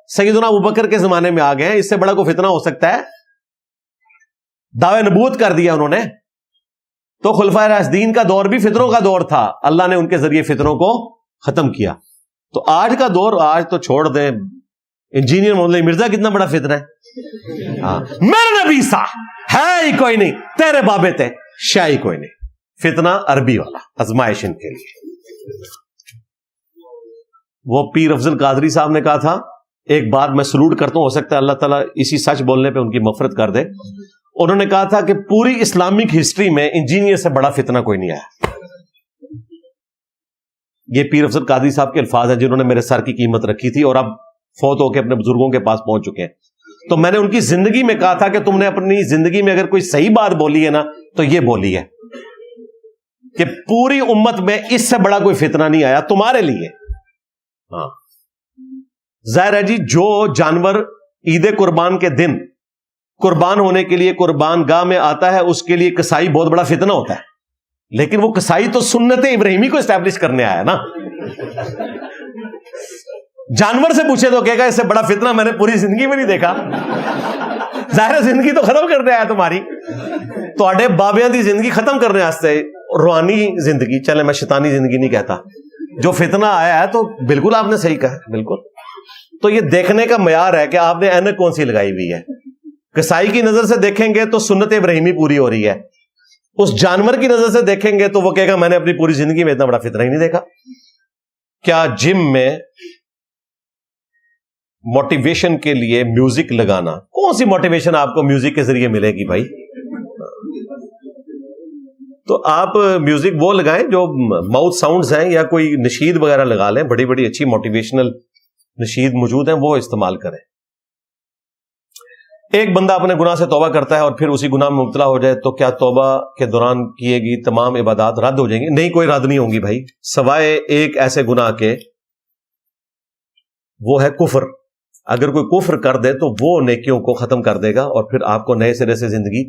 سیدنا ابوبکر کے زمانے میں آ گئے ہیں. اس سے بڑا کوئی فتنہ ہو سکتا ہے؟ دعوے نبوت کر دیا انہوں نے. تو خلفائے راشدین کا دور بھی فتنوں کا دور تھا. اللہ نے ان کے ذریعے فتنوں کو ختم کیا. تو آج کا دور آج تو چھوڑ دیں. انجینئر محمد مرزا کتنا بڑا فتنہ ہے. ہاں میرے نبی سا ہے ہی کوئی نہیں، تیرے بابے تھے شاہ ہی کوئی نہیں. فتنہ عربی والا، آزمائش ان کے لیے. وہ پیر افضل قادری صاحب نے کہا تھا، ایک بات میں سلوٹ کرتا ہوں، ہو سکتا ہے اللہ تعالیٰ اسی سچ بولنے پہ ان کی مغفرت کر دے. انہوں نے کہا تھا کہ پوری اسلامک ہسٹری میں انجینئر سے بڑا فتنہ کوئی نہیں آیا. یہ پیر افضل قادری صاحب کے الفاظ ہیں جنہوں نے میرے سر کی قیمت رکھی تھی اور اب فوت ہو کے اپنے بزرگوں کے پاس پہنچ چکے ہیں. تو میں نے ان کی زندگی میں کہا تھا کہ تم نے اپنی زندگی میں اگر کوئی صحیح بات بولی ہے نا تو یہ بولی ہے کہ پوری امت میں اس سے بڑا کوئی فتنہ نہیں آیا تمہارے لیے. ہاں ظاہر ہے جی, جو جانور عید قربان کے دن قربان ہونے کے لیے قربان گاہ میں آتا ہے اس کے لیے کسائی بہت بڑا فتنہ ہوتا ہے, لیکن وہ کسائی تو سنت ابراہیمی کو اسٹیبلش کرنے آیا نا. جانور سے پوچھے تو کہے گا اس سے بڑا فتنہ میں نے پوری زندگی میں نہیں دیکھا. ظاہر زندگی تو ختم کرنے آیا تمہاری, تواڈے بابیاں دی زندگی ختم کرنے واسطے, روحانی زندگی, چلے میں شیطانی زندگی نہیں کہتا, جو فتنہ آیا ہے تو بالکل آپ نے صحیح کہا, بالکل. تو یہ دیکھنے کا معیار ہے کہ آپ نے اینک کون سی لگائی ہوئی ہے. کسائی کی نظر سے دیکھیں گے تو سنت ابراہیمی پوری ہو رہی ہے, اس جانور کی نظر سے دیکھیں گے تو وہ کہے گا میں نے اپنی پوری زندگی میں اتنا بڑا فتنہ ہی نہیں دیکھا. کیا جم میں موٹیویشن کے لیے میوزک لگانا, کون سی موٹیویشن آپ کو میوزک کے ذریعے ملے گی بھائی؟ تو آپ میوزک وہ لگائیں جو ماؤتھ ساؤنڈز ہیں, یا کوئی نشید وغیرہ لگا لیں, بڑی بڑی اچھی موٹیویشنل نشید موجود ہیں, وہ استعمال کریں. ایک بندہ اپنے گناہ سے توبہ کرتا ہے اور پھر اسی گناہ میں مبتلا ہو جائے تو کیا توبہ کے دوران کیے گی تمام عبادات رد ہو جائیں گی؟ نہیں, کوئی رد نہیں ہوں گی بھائی, سوائے ایک ایسے گناہ کے, وہ ہے کفر. اگر کوئی کفر کر دے تو وہ نیکیوں کو ختم کر دے گا اور پھر آپ کو نئے سرے سے زندگی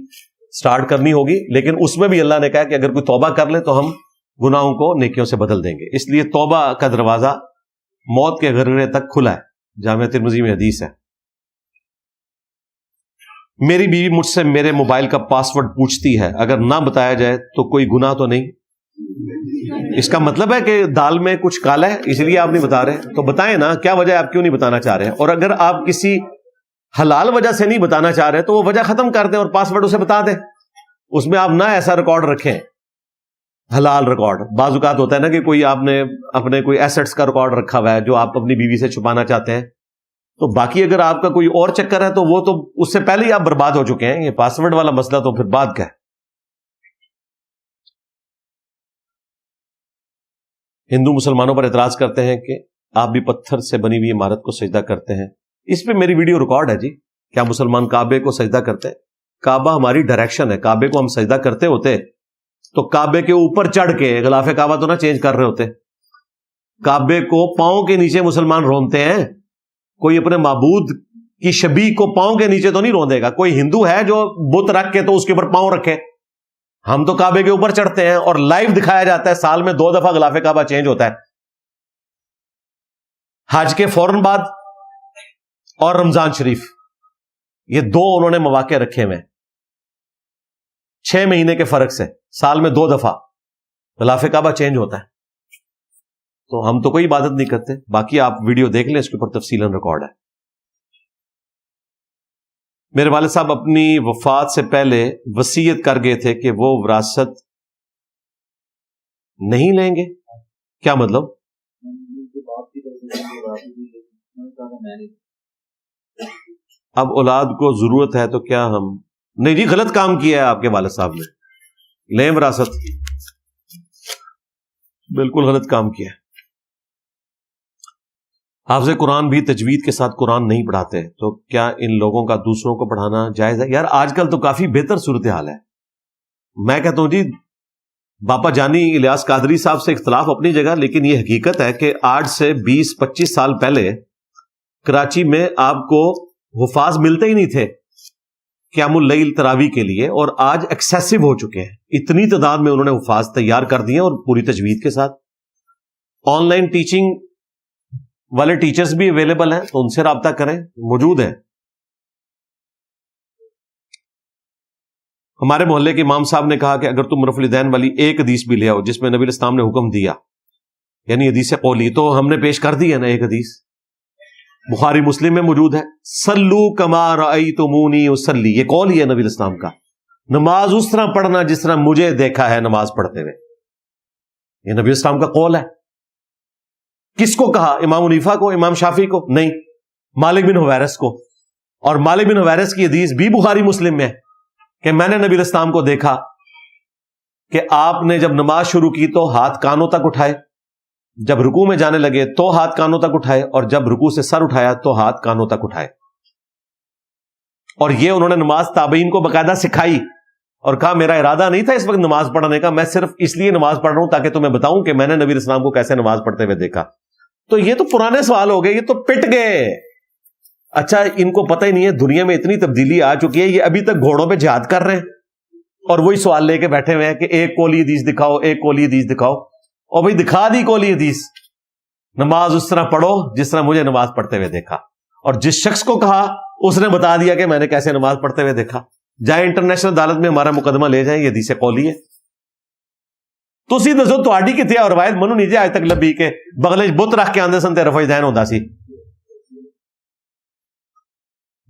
سٹارٹ کرنی ہوگی. لیکن اس میں بھی اللہ نے کہا کہ اگر کوئی توبہ کر لے تو ہم گناہوں کو نیکیوں سے بدل دیں گے. اس لیے توبہ کا دروازہ موت کے غرغرے تک کھلا ہے. جامعہ ترمذی میں حدیث ہے, میری بیوی مجھ سے میرے موبائل کا پاسورڈ پوچھتی ہے, اگر نہ بتایا جائے تو کوئی گناہ تو نہیں؟ اس کا مطلب ہے کہ دال میں کچھ کالا ہے اس لیے آپ نہیں بتا رہے, تو بتائیں نا, کیا وجہ ہے, آپ کیوں نہیں بتانا چاہ رہے ہیں؟ اور اگر آپ کسی حلال وجہ سے نہیں بتانا چاہ رہے تو وہ وجہ ختم کر دیں اور پاسورڈ اسے بتا دیں. اس میں آپ نہ ایسا ریکارڈ رکھیں, حلال ریکارڈ. بعض اوقات ہوتا ہے نا کہ کوئی آپ نے اپنے کوئی ایسٹس کا ریکارڈ رکھا ہوا ہے جو آپ اپنی بیوی سے چھپانا چاہتے ہیں, تو باقی اگر آپ کا کوئی اور چکر ہے تو وہ تو اس سے پہلے ہی آپ برباد ہو چکے ہیں. یہ پاسورڈ والا مسئلہ تو پھر بعد کا ہے. ہندو مسلمانوں پر اعتراض کرتے ہیں کہ آپ بھی پتھر سے بنی ہوئی عمارت کو سجدہ کرتے ہیں. اس پہ میری ویڈیو ریکارڈ ہے جی. کیا مسلمان کعبے کو سجدہ کرتے ہیں؟ کعبہ ہماری ڈائریکشن ہے, کعبے کو ہم سجدہ کرتے ہوتے تو کعبے کے اوپر چڑھ کے غلاف کعبہ تو نہ چینج کر رہے ہوتے. کعبے کو پاؤں کے نیچے مسلمان رونتے ہیں. کوئی اپنے معبود کی شبیہ کو پاؤں کے نیچے تو نہیں روندے گا. کوئی ہندو ہے جو بت رکھ کے تو اس کے اوپر پاؤں رکھے, ہم تو کعبے کے اوپر چڑھتے ہیں اور لائیو دکھایا جاتا ہے, سال میں 2 دفعہ غلاف کعبہ چینج ہوتا ہے, حج کے فوراً بعد اور رمضان شریف. یہ 2 انہوں نے مواقع رکھے ہوئے 6 مہینے کے فرق سے, سال میں 2 دفعہ غلاف کعبہ چینج ہوتا ہے. تو ہم تو کوئی عبادت نہیں کرتے. باقی آپ ویڈیو دیکھ لیں, اس کے اوپر تفصیلاً ریکارڈ ہے. میرے والد صاحب اپنی وفات سے پہلے وصیت کر گئے تھے کہ وہ وراثت نہیں لیں گے, کیا مطلب؟ اب اولاد کو ضرورت ہے تو کیا ہم نہیں؟ جی غلط کام کیا ہے آپ کے والد صاحب نے, لیں وراثت, بالکل غلط کام کیا ہے. حافظ قرآن بھی تجوید کے ساتھ قرآن نہیں پڑھاتے, تو کیا ان لوگوں کا دوسروں کو پڑھانا جائز ہے؟ یار آج کل تو کافی بہتر صورتحال ہے. میں کہتا ہوں جی باپا جانی الیاس قادری صاحب سے اختلاف اپنی جگہ, لیکن یہ حقیقت ہے کہ آج سے 20-25 سال پہلے کراچی میں آپ کو حفاظ ملتے ہی نہیں تھے قیام اللیل تراویح کے لیے, اور آج ایکسیسو ہو چکے ہیں. اتنی تعداد میں انہوں نے حفاظ تیار کر دیے اور پوری تجوید کے ساتھ. آن لائن ٹیچنگ والے ٹیچرز بھی اویلیبل ہیں, تو ان سے رابطہ کریں, موجود ہیں. ہمارے محلے کے امام صاحب نے کہا کہ اگر تم رفع الیدین والی ایک حدیث بھی لے آؤ جس میں نبی اسلام نے حکم دیا, یعنی حدیث قولی, تو ہم نے پیش کر دی ہے نا ایک حدیث, بخاری مسلم میں موجود ہے, صلو کما رأیتمونی اصلی, یہ قول ہی ہے نبی اسلام کا, نماز اس طرح پڑھنا جس طرح مجھے دیکھا ہے نماز پڑھتے ہوئے. یہ نبی اسلام کا قول ہے. کس کو کہا؟ امام حنیفہ کو, امام شافعی کو نہیں, مالک بن حویرث کو. اور مالک بن حویرث کی حدیث بھی بخاری مسلم میں ہے کہ میں نے نبی اسلام کو دیکھا کہ آپ نے جب نماز شروع کی تو ہاتھ کانوں تک اٹھائے, جب رکوع میں جانے لگے تو ہاتھ کانوں تک اٹھائے, اور جب رکوع سے سر اٹھایا تو ہاتھ کانوں تک اٹھائے. اور یہ انہوں نے نماز تابعین کو باقاعدہ سکھائی, اور کہا میرا ارادہ نہیں تھا اس وقت نماز پڑھنے کا، میں صرف اس لیے نماز پڑھ رہا ہوں تاکہ تمہیں بتاؤں کہ میں نے نبی اسلام کو کیسے نماز پڑھتے ہوئے دیکھا۔ تو یہ تو پرانے سوال ہو گئے، یہ تو پٹ گئے۔ اچھا ان کو پتہ ہی نہیں ہے دنیا میں اتنی تبدیلی آ چکی ہے، یہ ابھی تک گھوڑوں پہ جہاد کر رہے ہیں اور وہی سوال لے کے بیٹھے ہوئے ہیں کہ ایک کولی حدیث دکھاؤ، ایک کولی حدیث دکھاؤ۔ اور بھائی دکھا دی کولی حدیث، نماز اس طرح پڑھو جس طرح مجھے نماز پڑھتے ہوئے دیکھا، اور جس شخص کو کہا اس نے بتا دیا کہ میں نے کیسے نماز پڑھتے ہوئے دیکھا۔ جائیں انٹرنیشنل عدالت میں ہمارا مقدمہ لے جائیں، یہ حدیث قولی ہے۔ تسی دسو تہاڈی کتھے ہے روایت؟ منو نہیں جی اج تک لبھی کہ بغلے بت رکھ کے آندے سن تے رفع دین ہوندا سی۔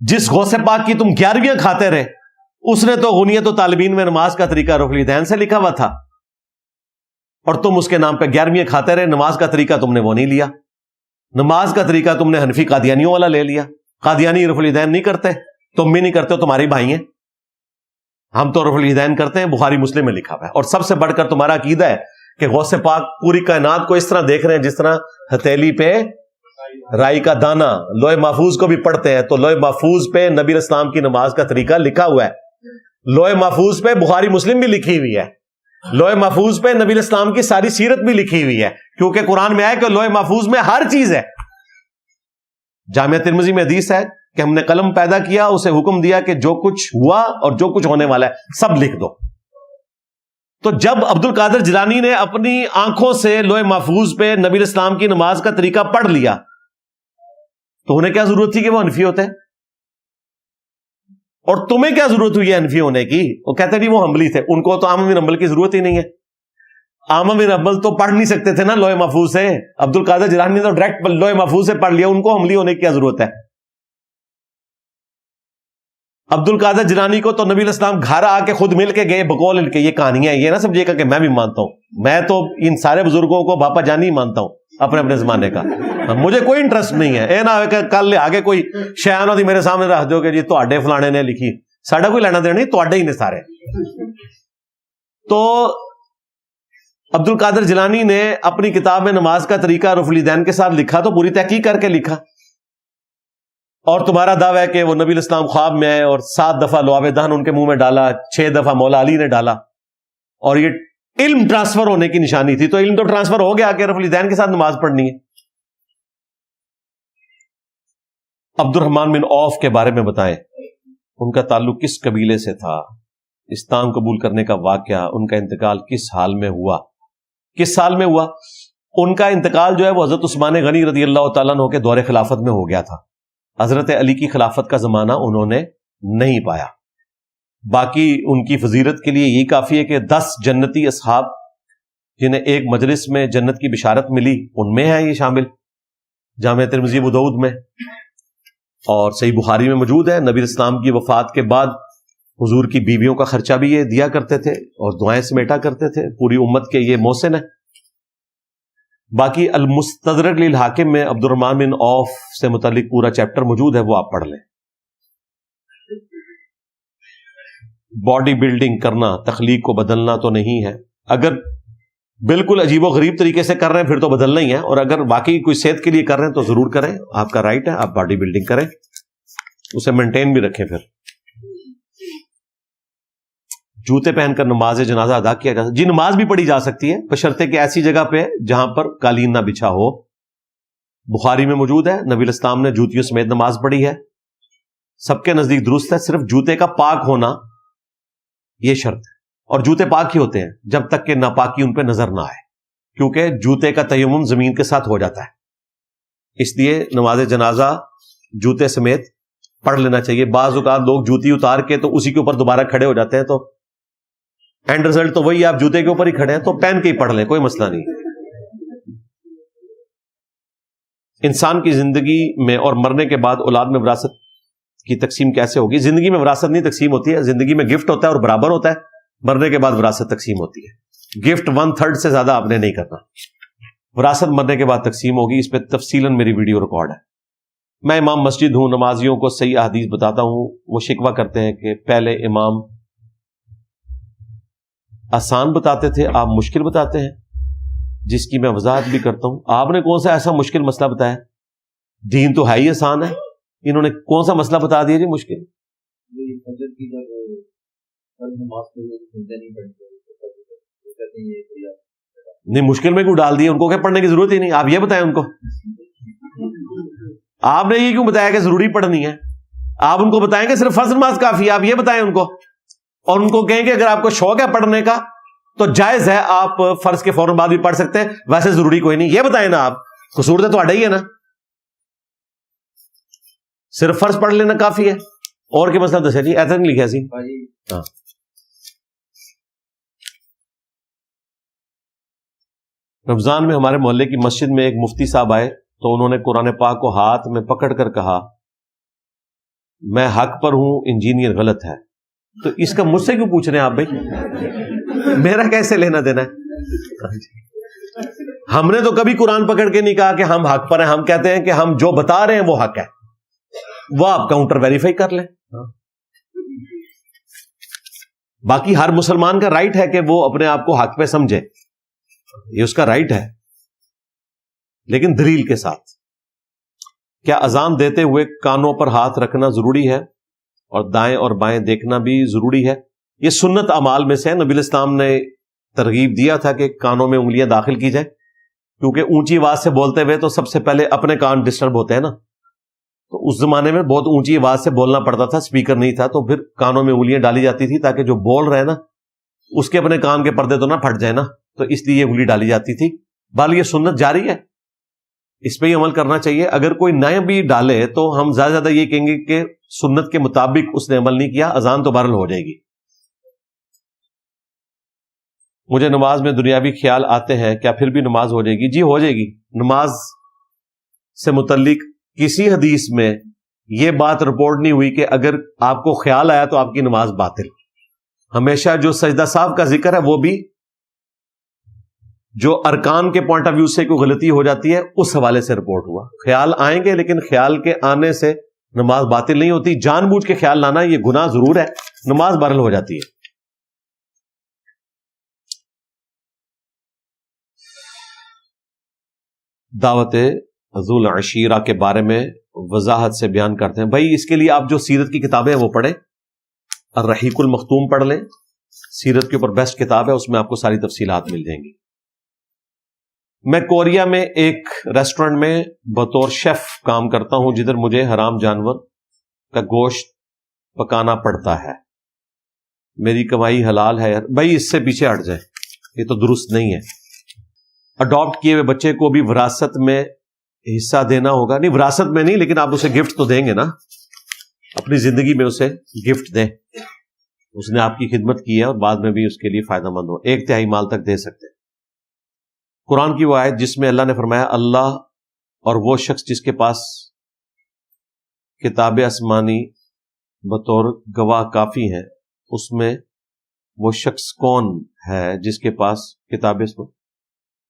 جس غوث پاک کی تم 11ویں کھاتے رہے اس نے تو غنیت و طالبین میں نماز کا طریقہ رفع الیدین سے لکھا ہوا تھا، اور تم اس کے نام پہ 11ویں کھاتے رہے۔ نماز کا طریقہ تم نے وہ نہیں لیا، نماز کا طریقہ تم نے حنفی قادیانیوں والا لے لیا۔ قادیانی رفع الیدین نہیں کرتے، تم بھی نہیں کرتے، تمہاری بھائی ہیں، ہم تو رفع الیدین کرتے ہیں، بخاری مسلم میں لکھا ہوا ہے۔ اور سب سے بڑھ کر تمہارا عقیدہ ہے کہ غوث پاک پوری کائنات کو اس طرح دیکھ رہے ہیں جس طرح ہتھیلی پہ رائی کا دانہ، لوح محفوظ کو بھی پڑھتے ہیں تو لوح محفوظ پہ نبی اسلام کی نماز کا طریقہ لکھا ہوا ہے، لوح محفوظ پہ بخاری مسلم بھی لکھی ہوئی ہے، لوح محفوظ پہ نبی اسلام کی ساری سیرت بھی لکھی ہوئی ہے، کیونکہ قرآن میں آیا کہ لوح محفوظ میں ہر چیز ہے۔ جامعہ ترمذی میں حدیث ہے کہ ہم نے قلم پیدا کیا، اسے حکم دیا کہ جو کچھ ہوا اور جو کچھ ہونے والا ہے سب لکھ دو۔ تو جب عبد القادر جیلانی نے اپنی آنکھوں سے لوح محفوظ پہ نبی اسلام کی نماز کا طریقہ پڑھ لیا تو انہیں کیا ضرورت تھی کہ وہ حنفی ہوتے ہیں؟ اور تمہیں کیا ضرورت ہوئی ہے حنفی ہونے کی؟ وہ کہتے نہیں وہ حنبلی تھے، ان کو تو عامر بن حنبل کی ضرورت ہی نہیں ہے۔ عامر بن حنبل تو پڑھ نہیں سکتے تھے نا لوح محفوظ سے، عبد القادر جیلانی نے تو ڈائریکٹ لوح محفوظ سے پڑھ لیا، ان کو حنبلی ہونے کی کیا ضرورت ہے؟ عبد القادر جیلانی کو تو نبی اسلام گھر آ کے خود مل کے گئے بقول ان کے۔ یہ کہانیاں یہ نہ سمجھیے گا کہ میں بھی مانتا ہوں، میں تو ان سارے بزرگوں کو باپا جانی مانتا ہوں اپنے اپنے زمانے کا، مجھے کوئی انٹرسٹ نہیں ہے۔ اے نہ کہ کل آگے کوئی شیانوں دی میرے سامنے رکھ دو کہ جی تواڈے فلانے نے لکھی، ساڈا کوئی لینا دینا نہیں، تواڈے ہی نے سارے۔ تو عبد القادر جیلانی نے اپنی کتاب میں نماز کا طریقہ رفع الیدین کے ساتھ لکھا تو پوری تحقیق کر کے لکھا، اور تمہارا دعویٰ ہے کہ وہ نبی اسلام خواب میں آئے اور 7 دفعہ لعاب دہن ان کے منہ میں ڈالا، 6 دفعہ مولا علی نے ڈالا، اور یہ علم ٹرانسفر ہونے کی نشانی تھی۔ تو علم تو ٹرانسفر ہو گیا کہ رفع الیدین کے ساتھ نماز پڑھنی ہے۔ عبد الرحمن بن عوف کے بارے میں بتائیں، ان کا تعلق کس قبیلے سے تھا، اسلام قبول کرنے کا واقعہ، ان کا انتقال کس حال میں ہوا، کس سال میں ہوا؟ ان کا انتقال جو ہے وہ حضرت عثمان غنی رضی اللہ تعالیٰ عنہ کے دور خلافت میں ہو گیا تھا، حضرت علی کی خلافت کا زمانہ انہوں نے نہیں پایا۔ باقی ان کی فضیلت کے لیے یہی کافی ہے کہ 10 جنتی اصحاب جنہیں ایک مجلس میں جنت کی بشارت ملی ان میں ہیں یہ شامل، جامعہ ترمذی ابو داؤد میں، اور صحیح بخاری میں موجود ہے۔ نبی اسلام کی وفات کے بعد حضور کی بیویوں کا خرچہ بھی یہ دیا کرتے تھے اور دعائیں سمیٹا کرتے تھے، پوری امت کے یہ محسن ہے۔ باقی المستدرک للحاکم میں عبد الرحمن بن عوف سے متعلق پورا چیپٹر موجود ہے، وہ آپ پڑھ لیں۔ باڈی بلڈنگ کرنا تخلیق کو بدلنا تو نہیں ہے، اگر بالکل عجیب و غریب طریقے سے کر رہے ہیں پھر تو بدلنا ہی ہے، اور اگر واقعی کوئی صحت کے لیے کر رہے ہیں تو ضرور کریں، آپ کا رائٹ ہے، آپ باڈی بلڈنگ کریں، اسے مینٹین بھی رکھیں۔ پھر جوتے پہن کر نماز جنازہ ادا کیا جاتا ہے، جی نماز بھی پڑھی جا سکتی ہے بشرطے کہ ایسی جگہ پہ جہاں پر قالین نہ بچھا ہو۔ بخاری میں موجود ہے نبی اسلام نے جوتیوں سمیت نماز پڑھی ہے، سب کے نزدیک درست ہے، صرف جوتے کا پاک ہونا یہ شرط ہے، اور جوتے پاک ہی ہوتے ہیں جب تک کہ ناپاکی ان پہ نظر نہ آئے، کیونکہ جوتے کا تیمم زمین کے ساتھ ہو جاتا ہے، اس لیے نماز جنازہ جوتے سمیت پڑھ لینا چاہیے۔ بعض اوقات لوگ جوتی اتار کے تو اسی کے اوپر دوبارہ کھڑے ہو جاتے ہیں، تو اینڈ رزلٹ تو وہی، آپ جوتے کے اوپر ہی کھڑے ہیں تو پہن کے ہی پڑھ لیں، کوئی مسئلہ نہیں۔ انسان کی زندگی میں اور مرنے کے بعد اولاد میں وراثت کی تقسیم کیسے ہوگی؟ زندگی میں وراثت نہیں تقسیم ہوتی ہے، زندگی میں گفٹ ہوتا ہے اور برابر ہوتا ہے، مرنے کے بعد وراثت تقسیم ہوتی ہے۔ گفٹ 1/3 سے زیادہ آپ نے نہیں کرنا، وراثت مرنے کے بعد تقسیم ہوگی، اس پہ تفصیلاً میری ویڈیو ریکارڈ ہے۔ میں امام مسجد ہوں، نمازیوں کو صحیح احادیث بتاتا ہوں، وہ شکوہ کرتے ہیں کہ پہلے امام آسان بتاتے تھے، آپ مشکل بتاتے ہیں، جس کی میں وضاحت بھی کرتا ہوں۔ آپ نے کون سا ایسا مشکل مسئلہ بتایا؟ دین تو ہے ہی آسان ہے، انہوں نے کون سا مسئلہ بتا دیا جی مشکل؟ نہیں مشکل میں کیوں ڈال دی؟ ان کو کیا پڑھنے کی ضرورت ہی نہیں. آپ یہ بتائیں ان کو, آپ نے یہ کیوں بتایا کہ ضروری پڑھنی ہے؟ آپ ان کو بتائیں کہ صرف فرض نماز کافی ہے, آپ یہ بتائیں ان کو. اور ان کو کہیں کہ اگر آپ کو شوق ہے پڑھنے کا تو جائز ہے, آپ فرض کے فوراً بعد بھی پڑھ سکتے ہیں, ویسے ضروری کوئی نہیں. یہ بتائیں نا آپ, قصور تو تہاڈا ہی ہے نا. صرف فرض پڑھ لینا کافی ہے, اور کیا مسئلہ دسے جی؟ ایسا نہیں لکھا سی. ہاں رمضان میں ہمارے محلے کی مسجد میں ایک مفتی صاحب آئے تو انہوں نے قرآن پاک کو ہاتھ میں پکڑ کر کہا میں حق پر ہوں, انجینئر غلط ہے. تو اس کا مجھ سے کیوں پوچھ رہے ہیں آپ بھائی؟ میرا کیسے لینا دینا ہے؟ ہم نے تو کبھی قرآن پکڑ کے نہیں کہا کہ ہم حق پر ہیں. ہم کہتے ہیں کہ ہم جو بتا رہے ہیں وہ حق ہے, وہ آپ کاؤنٹر ویریفائی کر لیں. باقی ہر مسلمان کا رائٹ ہے کہ وہ اپنے آپ کو حق پہ سمجھے, یہ اس کا رائٹ ہے, لیکن دلیل کے ساتھ. کیا اذان دیتے ہوئے کانوں پر ہاتھ رکھنا ضروری ہے اور دائیں اور بائیں دیکھنا بھی ضروری ہے؟ یہ سنت اعمال میں سے ہے. نبی اسلام نے ترغیب دیا تھا کہ کانوں میں انگلیاں داخل کی جائیں, کیونکہ اونچی آواز سے بولتے ہوئے تو سب سے پہلے اپنے کان ڈسٹرب ہوتے ہیں نا. تو اس زمانے میں بہت اونچی آواز سے بولنا پڑتا تھا, اسپیکر نہیں تھا, تو پھر کانوں میں انگلیاں ڈالی جاتی تھی تاکہ جو بول رہے ہیں نا اس کے اپنے کان کے پردے تو نہ پھٹ جائے نا, تو اس لیے یہ انگلی ڈالی جاتی تھی. بال یہ سنت جاری ہے, اس پہ ہی عمل کرنا چاہیے. اگر کوئی نئے بھی ڈالے تو ہم زیادہ یہ کہیں گے کہ سنت کے مطابق اس نے عمل نہیں کیا, اذان تو بہرحال ہو جائے گی. مجھے نماز میں دنیاوی خیال آتے ہیں, کیا پھر بھی نماز ہو جائے گی؟ جی ہو جائے گی. نماز سے متعلق کسی حدیث میں یہ بات رپورٹ نہیں ہوئی کہ اگر آپ کو خیال آیا تو آپ کی نماز باطل. ہمیشہ جو سجدہ صاحب کا ذکر ہے وہ بھی جو ارکان کے پوائنٹ آف ویو سے کوئی غلطی ہو جاتی ہے اس حوالے سے رپورٹ ہوا. خیال آئیں گے لیکن خیال کے آنے سے نماز باطل نہیں ہوتی. جان بوجھ کے خیال لانا یہ گناہ ضرور ہے, نماز بہرحال ہو جاتی ہے. دعوت ذو العشیرہ کے بارے میں وضاحت سے بیان کرتے ہیں. بھائی اس کے لیے آپ جو سیرت کی کتابیں ہیں وہ پڑھیں, الرحیق المختوم پڑھ لیں, سیرت کے اوپر بیسٹ کتاب ہے, اس میں آپ کو ساری تفصیلات مل جائیں گی. میں کوریا میں ایک ریسٹورنٹ میں بطور شیف کام کرتا ہوں جدھر مجھے حرام جانور کا گوشت پکانا پڑتا ہے. میری کمائی حلال ہے یار؟ بھائی اس سے پیچھے ہٹ جائے, یہ تو درست نہیں ہے. اڈاپٹ کیے ہوئے بچے کو بھی وراثت میں حصہ دینا ہوگا؟ نہیں وراثت میں نہیں, لیکن آپ اسے گفٹ تو دیں گے نا, اپنی زندگی میں اسے گفٹ دیں. اس نے آپ کی خدمت کی ہے اور بعد میں بھی اس کے لیے فائدہ مند ہو, 1/3 مال تک دے سکتے ہیں. قرآن کی وہ آیت جس میں اللہ نے فرمایا اللہ اور وہ شخص جس کے پاس کتاب آسمانی بطور گواہ کافی ہیں, اس میں وہ شخص کون ہے جس کے پاس کتاب آسمانی؟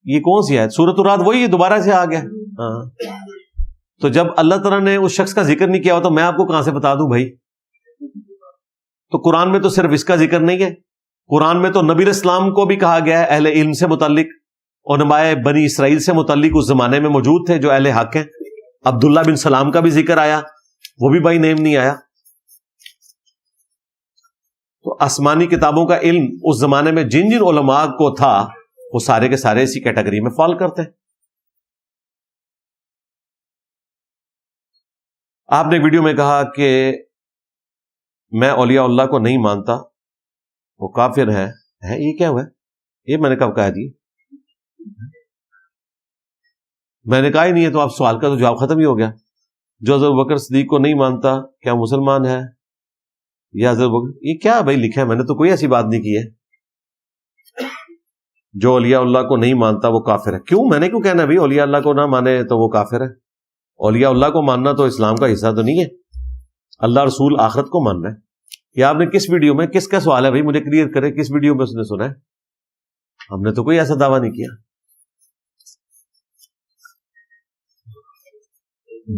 یہ کون سی آیت؟ سورۃ الرعد وہی دوبارہ سے آ گیا. ہاں تو جب اللہ تعالیٰ نے اس شخص کا ذکر نہیں کیا ہو تو میں آپ کو کہاں سے بتا دوں بھائی؟ تو قرآن میں تو صرف اس کا ذکر نہیں ہے, قرآن میں تو نبی اسلام کو بھی کہا گیا ہے, اہل علم سے متعلق, علماء بنی اسرائیل سے متعلق اس زمانے میں موجود تھے جو اہل حق ہیں. عبداللہ بن سلام کا بھی ذکر آیا, وہ بھی بائی نیم نہیں آیا. تو آسمانی کتابوں کا علم اس زمانے میں جن جن علماء کو تھا وہ سارے کے سارے اسی کیٹیگری میں فال کرتے ہیں. آپ نے ویڈیو میں کہا کہ میں اولیاء اللہ کو نہیں مانتا, وہ کافر ہے. یہ کیا ہوا ہے؟ یہ میں نے کب کہا جی؟ میں نے کہا ہی نہیں ہے, تو آپ سوال کا تو جواب ختم ہی ہو گیا. جو حضرت بکر صدیق کو نہیں مانتا کیا مسلمان ہے؟ یا حضرت بکر, یہ کیا بھائی لکھا ہے؟ میں نے تو کوئی ایسی بات نہیں کی ہے. جو اولیاء اللہ کو نہیں مانتا وہ کافر ہے. کیوں؟ میں نے کیوں کہنا بھائی اولیاء اللہ کو نہ مانے تو وہ کافر ہے؟ اولیاء اللہ کو ماننا تو اسلام کا حصہ تو نہیں ہے. اللہ رسول آخرت کو ماننا ہے. یہ آپ نے کس ویڈیو میں, کس کا سوال ہے بھائی؟ مجھے کلیئر کرے, کس ویڈیو میں اس نے سنا ہے؟ ہم نے تو کوئی ایسا دعویٰ نہیں کیا.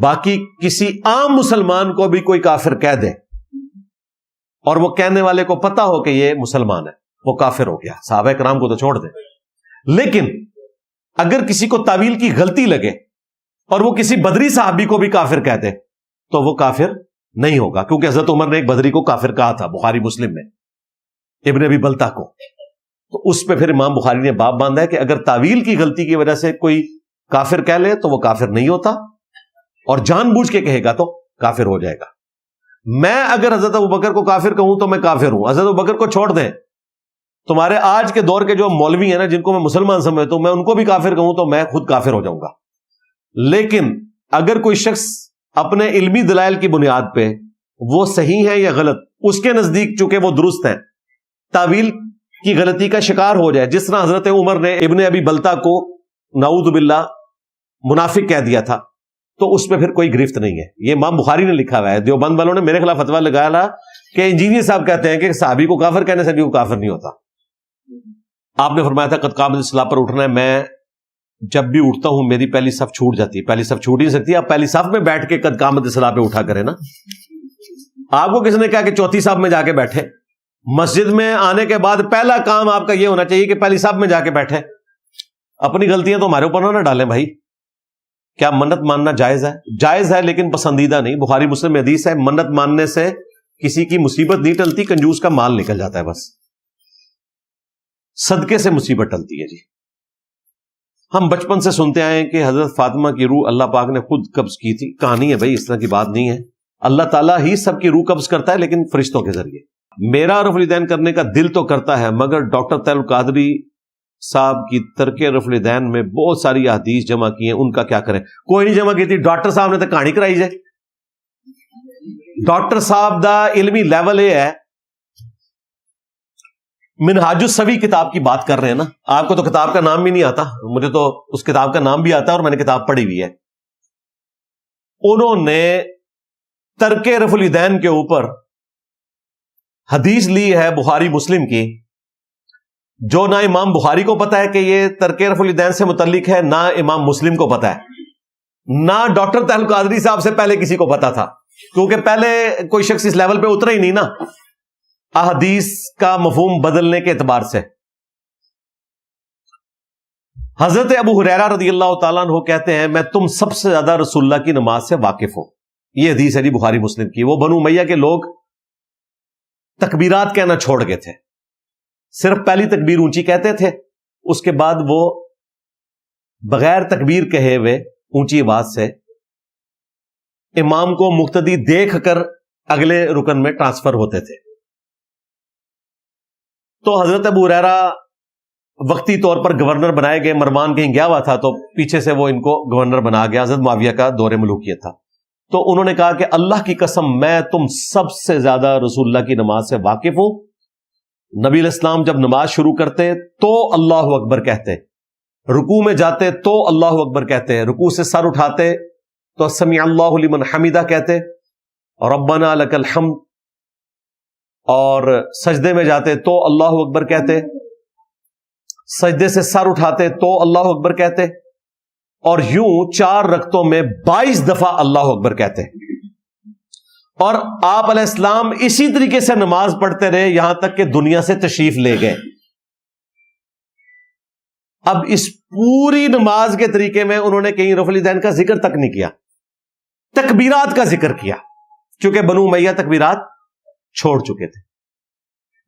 باقی کسی عام مسلمان کو بھی کوئی کافر کہہ دے اور وہ کہنے والے کو پتا ہو کہ یہ مسلمان ہے, وہ کافر ہو گیا. صحابہ کرام کو تو چھوڑ دیں, لیکن اگر کسی کو تعویل کی غلطی لگے اور وہ کسی بدری صحابی کو بھی کافر کہہ دے تو وہ کافر نہیں ہوگا, کیونکہ حضرت عمر نے ایک بدری کو کافر کہا تھا, بخاری مسلم میں. ابن ابی بلتا کو، تو اس پہ پھر امام بخاری نے باب باندھا ہے کہ اگر تعویل کی غلطی کی وجہ سے کوئی کافر کہہ لے تو وہ کافر نہیں ہوتا، اور جان بوجھ کے کہے گا تو کافر ہو جائے گا۔ میں اگر حضرت ابوبکر کو کافر کہوں تو میں کافر ہوں، حضرت ابوبکر کو چھوڑ دیں، تمہارے آج کے دور کے جو مولوی ہیں نا جن کو میں مسلمان سمجھتا ہوں، میں ان کو بھی کافر کہوں تو میں خود کافر ہو جاؤں گا۔ لیکن اگر کوئی شخص اپنے علمی دلائل کی بنیاد پہ وہ صحیح ہے یا غلط، اس کے نزدیک چونکہ وہ درست ہیں، تعویل کی غلطی کا شکار ہو جائے، جس طرح حضرت عمر نے ابن ابی بلتا کو نعوذ باللہ منافق کہہ دیا تھا، تو اس پہ پھر کوئی گرفت نہیں ہے۔ یہ امام بخاری نے لکھا ہوا ہے۔ دیوبند والوں نے میرے خلاف فتویٰ لگایا کہ انجینئر صاحب کہتے ہیں کہ صحابی کو کافر کہنے سے بھی وہ کافر نہیں ہوتا۔ آپ نے فرمایا تھا قد قامت الصلاۃ پر اٹھنا ہے، میں جب بھی اٹھتا ہوں میری پہلی صف چھوٹ جاتی ہے۔ پہلی صف چھوٹ ہی نہیں سکتی، آپ پہلی صف میں بیٹھ کے قد قامت الصلاۃ پہ اٹھا کریں نا۔ آپ کو کس نے کہا کہ چوتھی صف میں جا کے بیٹھے؟ مسجد میں آنے کے بعد پہلا کام آپ کا یہ ہونا چاہیے کہ پہلی صف میں جا کے بیٹھے۔ اپنی غلطیاں تو ہمارے اوپر نہ ڈالیں بھائی۔ کیا منت ماننا جائز ہے؟ جائز ہے لیکن پسندیدہ نہیں۔ بخاری مسلم میں حدیث ہے منت ماننے سے کسی کی مصیبت نہیں ٹلتی، کنجوس کا مال نکل جاتا ہے، بس صدقے سے مصیبت ٹلتی ہے۔ جی ہم بچپن سے سنتے آئے ہیں کہ حضرت فاطمہ کی روح اللہ پاک نے خود قبض کی تھی، کہانی ہے بھائی، اس طرح کی بات نہیں ہے۔ اللہ تعالیٰ ہی سب کی روح قبض کرتا ہے لیکن فرشتوں کے ذریعے۔ میرا رفع الیدین کرنے کا دل تو کرتا ہے، مگر ڈاکٹر طاہر القادری صاحب کی ترک رفع الیدین میں بہت ساری احادیث جمع کی ہیں، ان کا کیا کریں؟ کوئی نہیں جمع کی تھی، ڈاکٹر صاحب نے تو کہانی کرائی جائے۔ ڈاکٹر صاحب دا علمی لیول یہ ہے، منہاج السوی کتاب کی بات کر رہے ہیں نا، آپ کو تو کتاب کا نام بھی نہیں آتا، مجھے تو اس کتاب کا نام بھی آتا ہے اور میں نے کتاب پڑھی ہوئی ہے۔ انہوں نے ترک رفع الیدین کے اوپر حدیث لی ہے بخاری مسلم کی، جو نہ امام بخاری کو پتا ہے کہ یہ ترک رفع الیدین سے متعلق ہے، نہ امام مسلم کو پتا ہے، نہ ڈاکٹر طاہر القادری صاحب سے پہلے کسی کو پتا تھا، کیونکہ پہلے کوئی شخص اس لیول پہ اترا ہی نہیں نا احادیث کا مفہوم بدلنے کے اعتبار سے۔ حضرت ابو ہریرہ رضی اللہ تعالیٰ عنہ کہتے ہیں میں تم سب سے زیادہ رسول اللہ کی نماز سے واقف ہوں۔ یہ حدیث ہے جی بخاری مسلم کی۔ وہ بنو امیہ کے لوگ تکبیرات کہنا چھوڑ گئے تھے، صرف پہلی تکبیر اونچی کہتے تھے، اس کے بعد وہ بغیر تکبیر کہے ہوئے اونچی آواز سے امام کو مقتدی دیکھ کر اگلے رکن میں ٹرانسفر ہوتے تھے۔ تو حضرت ابو ہریرہ وقتی طور پر گورنر بنائے گئے، مروان کہیں گیا ہوا تھا تو پیچھے سے وہ ان کو گورنر بنا گیا، حضرت معاویہ کا دور ملوکیت تھا۔ تو انہوں نے کہا کہ اللہ کی قسم میں تم سب سے زیادہ رسول اللہ کی نماز سے واقف ہوں۔ نبی علیہ السلام جب نماز شروع کرتے تو اللہ اکبر کہتے، رکوع میں جاتے تو اللہ اکبر کہتے، رکوع سے سر اٹھاتے تو سمیع اللہ لمن حمیدہ کہتے ربنا لک الحمد، اور سجدے میں جاتے تو اللہ اکبر کہتے، سجدے سے سر اٹھاتے تو اللہ اکبر کہتے، اور یوں 4 رکعتوں میں 22 دفعہ اللہ اکبر کہتے۔ اور آپ علیہ السلام اسی طریقے سے نماز پڑھتے رہے یہاں تک کہ دنیا سے تشریف لے گئے۔ اب اس پوری نماز کے طریقے میں انہوں نے کہیں رفع الیدین کا ذکر تک نہیں کیا، تکبیرات کا ذکر کیا، کیونکہ بنو امیہ تکبیرات چھوڑ چکے تھے۔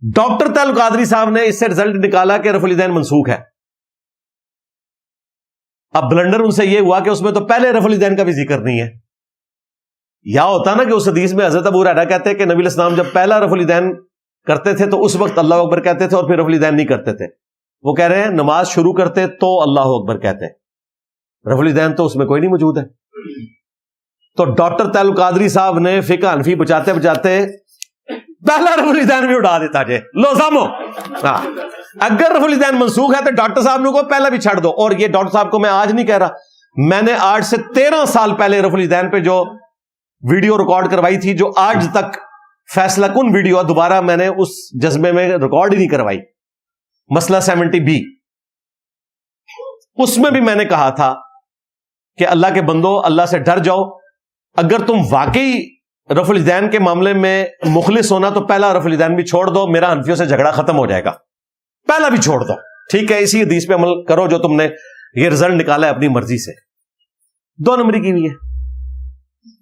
ڈاکٹر طاہر القادری صاحب نے اس سے رزلٹ نکالا کہ رفع الیدین منسوخ ہے۔ اب بلنڈر ان سے یہ ہوا کہ اس میں تو پہلے رفع الیدین کا بھی ذکر نہیں ہے۔ یا ہوتا نا کہ اس حدیث میں حضرت ابو ہریرہ کہتے ہیں کہ نبی علیہ السلام جب پہلا رفع الیدین کرتے تھے تو اس وقت اللہ اکبر کہتے تھے اور پھر رفع الیدین نہیں کرتے تھے۔ وہ کہہ رہے ہیں نماز شروع کرتے تو اللہ اکبر کہتے، رفع الیدین تو اس میں کوئی نہیں موجود ہے۔ تو ڈاکٹر طاہر القادری صاحب نے فقہ حنفی بچاتے بچاتے پہلا رفع الیدین بھی اڑا دیتا جے لو سامو۔ اگر رفع الیدین منسوخ ہے تو ڈاکٹر صاحب نے کو پہلا بھی چھڑ دو۔ اور یہ ڈاکٹر صاحب کو میں آج نہیں کہہ رہا، میں نے آج سے 13 سال پہلے رفع الیدین پہ جو ویڈیو ریکارڈ کروائی تھی، جو آج تک فیصلہ کن ویڈیو، دوبارہ میں نے اس جذبے میں ریکارڈ ہی نہیں کروائی، مسئلہ 70B، اس میں بھی میں نے کہا تھا کہ اللہ کے بندو اللہ سے ڈر جاؤ، اگر تم واقعی رفع الیدین کے معاملے میں مخلص ہونا تو پہلا رفع الیدین بھی چھوڑ دو، میرا حنفیوں سے جھگڑا ختم ہو جائے گا، پہلا بھی چھوڑ دو، ٹھیک ہے؟ اسی حدیث پہ عمل کرو جو تم نے یہ رزلٹ نکالا ہے اپنی مرضی سے۔ 2 نمبری کی ہوئی ہے،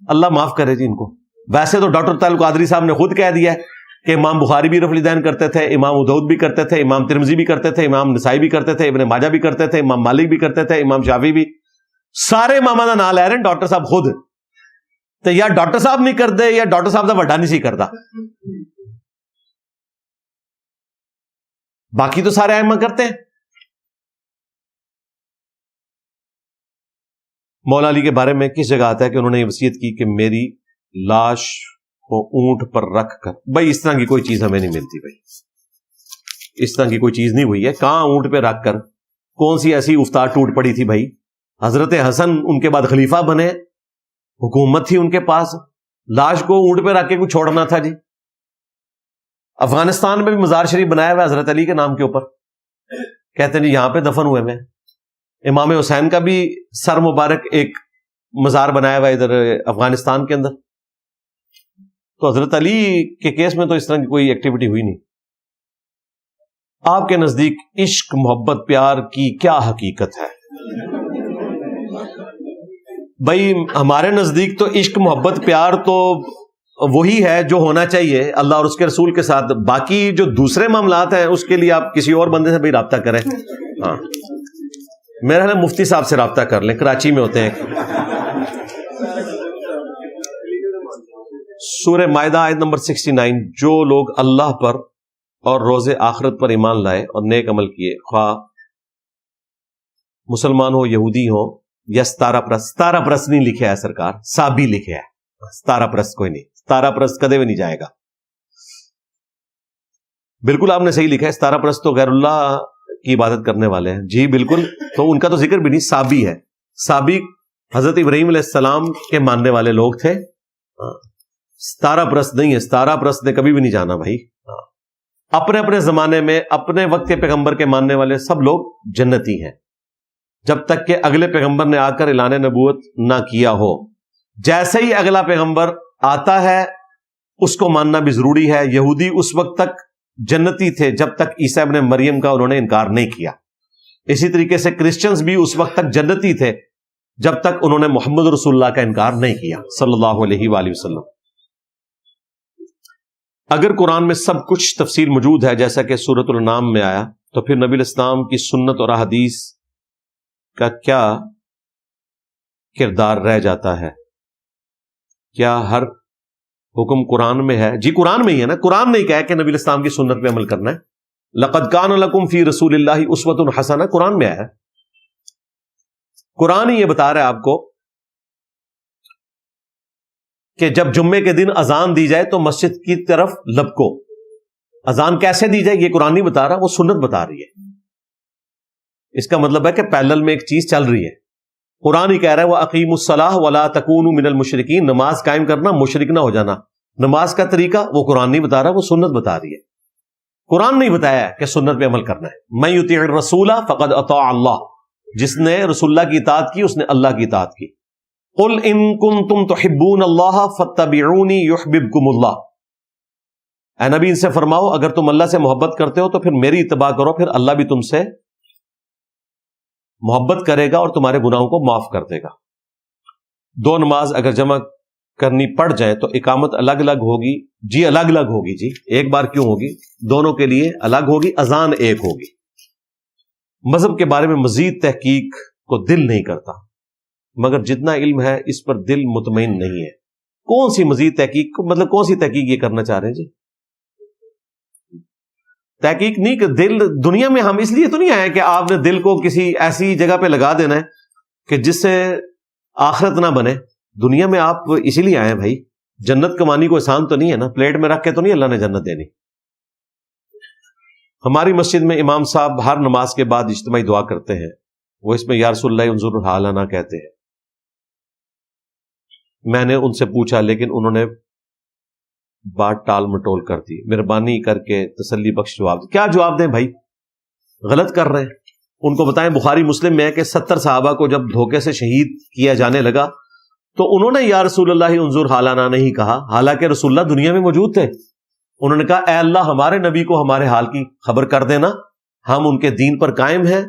اللہ معاف کرے جی ان کو۔ ویسے تو ڈاکٹر طاہر القادری صاحب نے خود کہہ دیا ہے کہ امام بخاری بھی رفع الیدین کرتے تھے، امام ابو داؤد بھی کرتے تھے، امام ترمذی بھی کرتے تھے، امام نسائی بھی کرتے تھے، ابن ماجہ بھی کرتے تھے، امام مالک بھی کرتے تھے، امام شافعی بھی، سارے اماماں دا نام لے رہے ہیں ڈاکٹر صاحب خود، تو یا ڈاکٹر صاحب نہیں کرتے یا ڈاکٹر صاحب دا وڈا نہیں سی کرتا، باقی تو سارے ائمہ کرتے ہیں۔ مولا علی کے بارے میں کس جگہ آتا ہے کہ انہوں نے یہ وصیت کی کہ میری لاش کو اونٹ پر رکھ کر، بھائی اس طرح کی کوئی چیز ہمیں نہیں ملتی، بھائی اس طرح کی کوئی چیز نہیں ہوئی ہے، کہاں اونٹ پہ رکھ کر، کون سی ایسی افتاد ٹوٹ پڑی تھی بھائی؟ حضرت حسن ان کے بعد خلیفہ بنے، حکومت تھی ان کے پاس، لاش کو اونٹ پہ رکھ کے کوئی چھوڑنا تھا جی؟ افغانستان میں بھی مزار شریف بنایا ہوا ہے حضرت علی کے نام کے اوپر، کہتے ہیں یہاں پہ دفن ہوئے میں۔ امام حسین کا بھی سر مبارک ایک مزار بنایا ہوا ہے ادھر افغانستان کے اندر۔ تو حضرت علی کے کیس میں تو اس طرح کی کوئی ایکٹیویٹی ہوئی نہیں۔ آپ کے نزدیک عشق محبت پیار کی کیا حقیقت ہے؟ بھائی ہمارے نزدیک تو عشق محبت پیار تو وہی ہے جو ہونا چاہیے اللہ اور اس کے رسول کے ساتھ، باقی جو دوسرے معاملات ہیں اس کے لیے آپ کسی اور بندے سے بھی رابطہ کریں۔ ہاں میرا خیال ہے مفتی صاحب سے رابطہ کر لیں، کراچی میں ہوتے ہیں۔ سورہ مائدہ آیت نمبر 69، جو لوگ اللہ پر اور روز آخرت پر ایمان لائے اور نیک عمل کیے، خواہ مسلمان ہو یہودی ہو یا ستارہ پرست، ستارہ پرست نہیں لکھا ہے سرکار، سابی لکھا ہے، ستارہ پرست کوئی نہیں، ستارہ پرست کدے بھی نہیں جائے گا۔ بالکل آپ نے صحیح لکھا ہے، ستارہ پرست تو غیر اللہ کی عبادت کرنے والے ہیں جی، بالکل، تو ان کا تو ذکر بھی نہیں، سابی ہے۔ سابی حضرت ابراہیم علیہ السلام کے ماننے والے لوگ تھے، ستارہ پرست نہیں ہے، ستارہ پرست نے کبھی بھی نہیں جانا بھائی۔ اپنے اپنے زمانے میں اپنے وقت کے پیغمبر کے ماننے والے سب لوگ جنتی ہیں، جب تک کہ اگلے پیغمبر نے آ کر اعلان نبوت نہ کیا ہو۔ جیسے ہی اگلا پیغمبر آتا ہے اس کو ماننا بھی ضروری ہے۔ یہودی اس وقت تک جنتی تھے جب تک عیسیٰ ابن مریم کا انہوں نے انکار نہیں کیا، اسی طریقے سے کرسچنز بھی اس وقت تک جنتی تھے جب تک انہوں نے محمد رسول اللہ کا انکار نہیں کیا صلی اللہ علیہ وآلہ وسلم۔ اگر قرآن میں سب کچھ تفصیل موجود ہے جیسا کہ سورۃ الانعام میں آیا، تو پھر نبی الاسلام کی سنت اور احادیث کا کیا کردار رہ جاتا ہے؟ کیا ہر حکم قرآن میں ہے؟ جی قرآن میں ہی ہے نا، قرآن نے کہا کہ نبی الاسلام کی سنت پہ عمل کرنا ہے۔ لقد کان لکم فی رسول اللہ اسوۃ حسنہ، قرآن میں آیا، قرآن ہی یہ بتا رہا ہے آپ کو کہ جب جمعے کے دن اذان دی جائے تو مسجد کی طرف لپکو۔ اذان کیسے دی جائے یہ قرآن نہیں بتا رہا، وہ سنت بتا رہی ہے۔ اس کا مطلب ہے کہ پیرلل میں ایک چیز چل رہی ہے، قرآن ہی کہہ رہا ہے وَأَقِیمُوا الصَّلَاةَ وَلَا تَكُونُوا مِنَ الْمُشْرِکِينَ، نماز قائم کرنا، مشرک نہ ہو جانا۔ نماز کا طریقہ وہ قرآن نہیں بتا رہا، وہ سنت بتا رہی ہے۔ قرآن نہیں بتایا کہ سنت پہ عمل کرنا ہے۔ مَن یُطِیعِ الرَّسُولَ فَقَدْ أَطَاعَ اللَّهَ، جس نے رسول اللہ کی اطاعت کی اس نے اللہ کی اطاعت کی۔ قُلْ إِن كُنتُمْ تُحِبُّونَ اللَّهَ فَاتَّبِعُونِي يُحْبِبْكُمُ اللَّهُ، اے نبی ان سے فرماؤ اگر تم اللہ سے محبت کرتے ہو تو پھر میری اتباع کرو، پھر اللہ بھی تم سے محبت کرے گا اور تمہارے گناہوں کو معاف کر دے گا۔ دو نماز اگر جمع کرنی پڑ جائے تو اقامت الگ الگ ہوگی جی، الگ الگ ہوگی جی، ایک بار کیوں ہوگی، دونوں کے لیے الگ ہوگی، اذان ایک ہوگی۔ مذہب کے بارے میں مزید تحقیق کو دل نہیں کرتا، مگر جتنا علم ہے اس پر دل مطمئن نہیں ہے۔ کون سی مزید تحقیق، مطلب کون سی تحقیق یہ کرنا چاہ رہے ہیں جی؟ تحقیق نہیں کہ دل، دنیا میں ہم اس لیے تو نہیں آئے کہ آپ نے دل کو کسی ایسی جگہ پہ لگا دینا ہے کہ جس سے آخرت نہ بنے۔ دنیا میں آپ اسی لیے آئے ہیں بھائی، جنت کمانی کو آسان تو نہیں ہے نا، پلیٹ میں رکھ کے تو نہیں اللہ نے جنت دینی۔ ہماری مسجد میں امام صاحب ہر نماز کے بعد اجتماعی دعا کرتے ہیں، وہ اس میں یا رسول اللہ انظر حالنا کہتے ہیں۔ میں نے ان سے پوچھا لیکن انہوں نے بات ٹال مٹول کر دی، مہربانی کر کے تسلی بخش جواب دیں۔ کیا جواب دیں بھائی، غلط کر رہے ہیں، ان کو بتائیں بخاری مسلم میں ہے کہ 70 صحابہ کو جب دھوکے سے شہید کیا جانے لگا تو انہوں نے یا رسول اللہ انظر حالنا نہیں کہا، حالانکہ رسول اللہ دنیا میں موجود تھے۔ انہوں نے کہا اے اللہ ہمارے نبی کو ہمارے حال کی خبر کر دینا، ہم ان کے دین پر قائم ہیں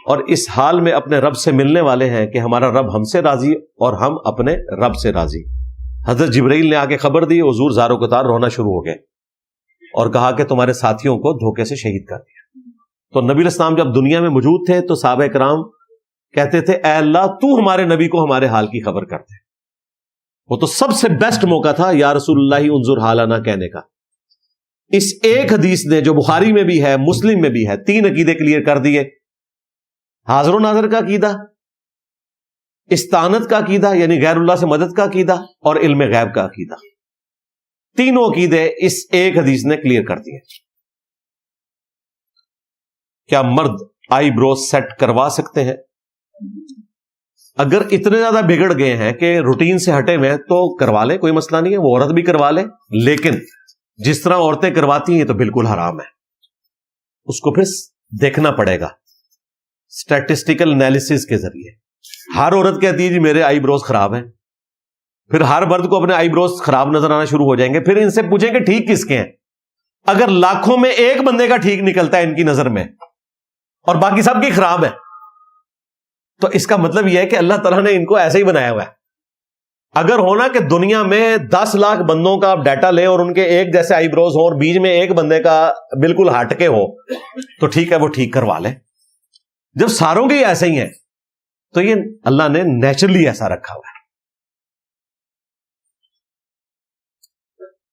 اور اس حال میں اپنے رب سے ملنے والے ہیں کہ ہمارا رب ہم سے راضی اور ہم اپنے رب سے راضی۔ حضرت جبرائیل نے آ کے خبر دی، حضور زارو قطار رونا شروع ہو گئے۔ اور کہا کہ تمہارے ساتھیوں کو دھوکے سے شہید کر دیا. تو نبی علیہ السلام جب دنیا میں موجود تھے تو صحابہ کرام کہتے تھے اے اللہ تو ہمارے نبی کو ہمارے حال کی خبر کر دے. وہ تو سب سے بیسٹ موقع تھا یا رسول اللہ انظر حالنا کہنے کا. اس ایک حدیث نے جو بخاری میں بھی ہے مسلم میں بھی ہے 3 عقیدے کلیئر کر دیے. حاضر و ناظر کا عقیدہ، استعانت کا عقیدہ یعنی غیر اللہ سے مدد کا عقیدہ، اور علم غیب کا عقیدہ. تینوں عقیدے اس ایک حدیث نے کلیئر کر دیے. کیا مرد آئی بروز سیٹ کروا سکتے ہیں؟ اگر اتنے زیادہ بگڑ گئے ہیں کہ روٹین سے ہٹے ہوئے تو کروا لے، کوئی مسئلہ نہیں ہے. وہ عورت بھی کروا لے، لیکن جس طرح عورتیں کرواتی ہیں تو بالکل حرام ہے. اس کو پھر دیکھنا پڑے گا اسٹیٹسٹیکل انالیسس کے ذریعے. ہر عورت کہتی ہے جی میرے آئی بروز خراب ہیں، پھر ہر مرد کو اپنے آئی بروز خراب نظر آنا شروع ہو جائیں گے. پھر ان سے پوچھیں کہ ٹھیک کس کے ہیں. اگر لاکھوں میں ایک بندے کا ٹھیک نکلتا ہے ان کی نظر میں اور باقی سب کی خراب ہے، تو اس کا مطلب یہ ہے کہ اللہ تعالیٰ نے ان کو ایسے ہی بنایا ہوا ہے. اگر ہونا کہ دنیا میں 10 لاکھ بندوں کا آپ ڈیٹا لیں اور ان کے ایک جیسے آئی بروز ہوں اور بیچ میں ایک بندے کا بالکل ہٹ کے ہو تو ٹھیک ہے وہ ٹھیک کروا لے. جب ساروں کے ایسے ہی ہیں تو یہ اللہ نے نیچرلی ایسا رکھا ہوا ہے.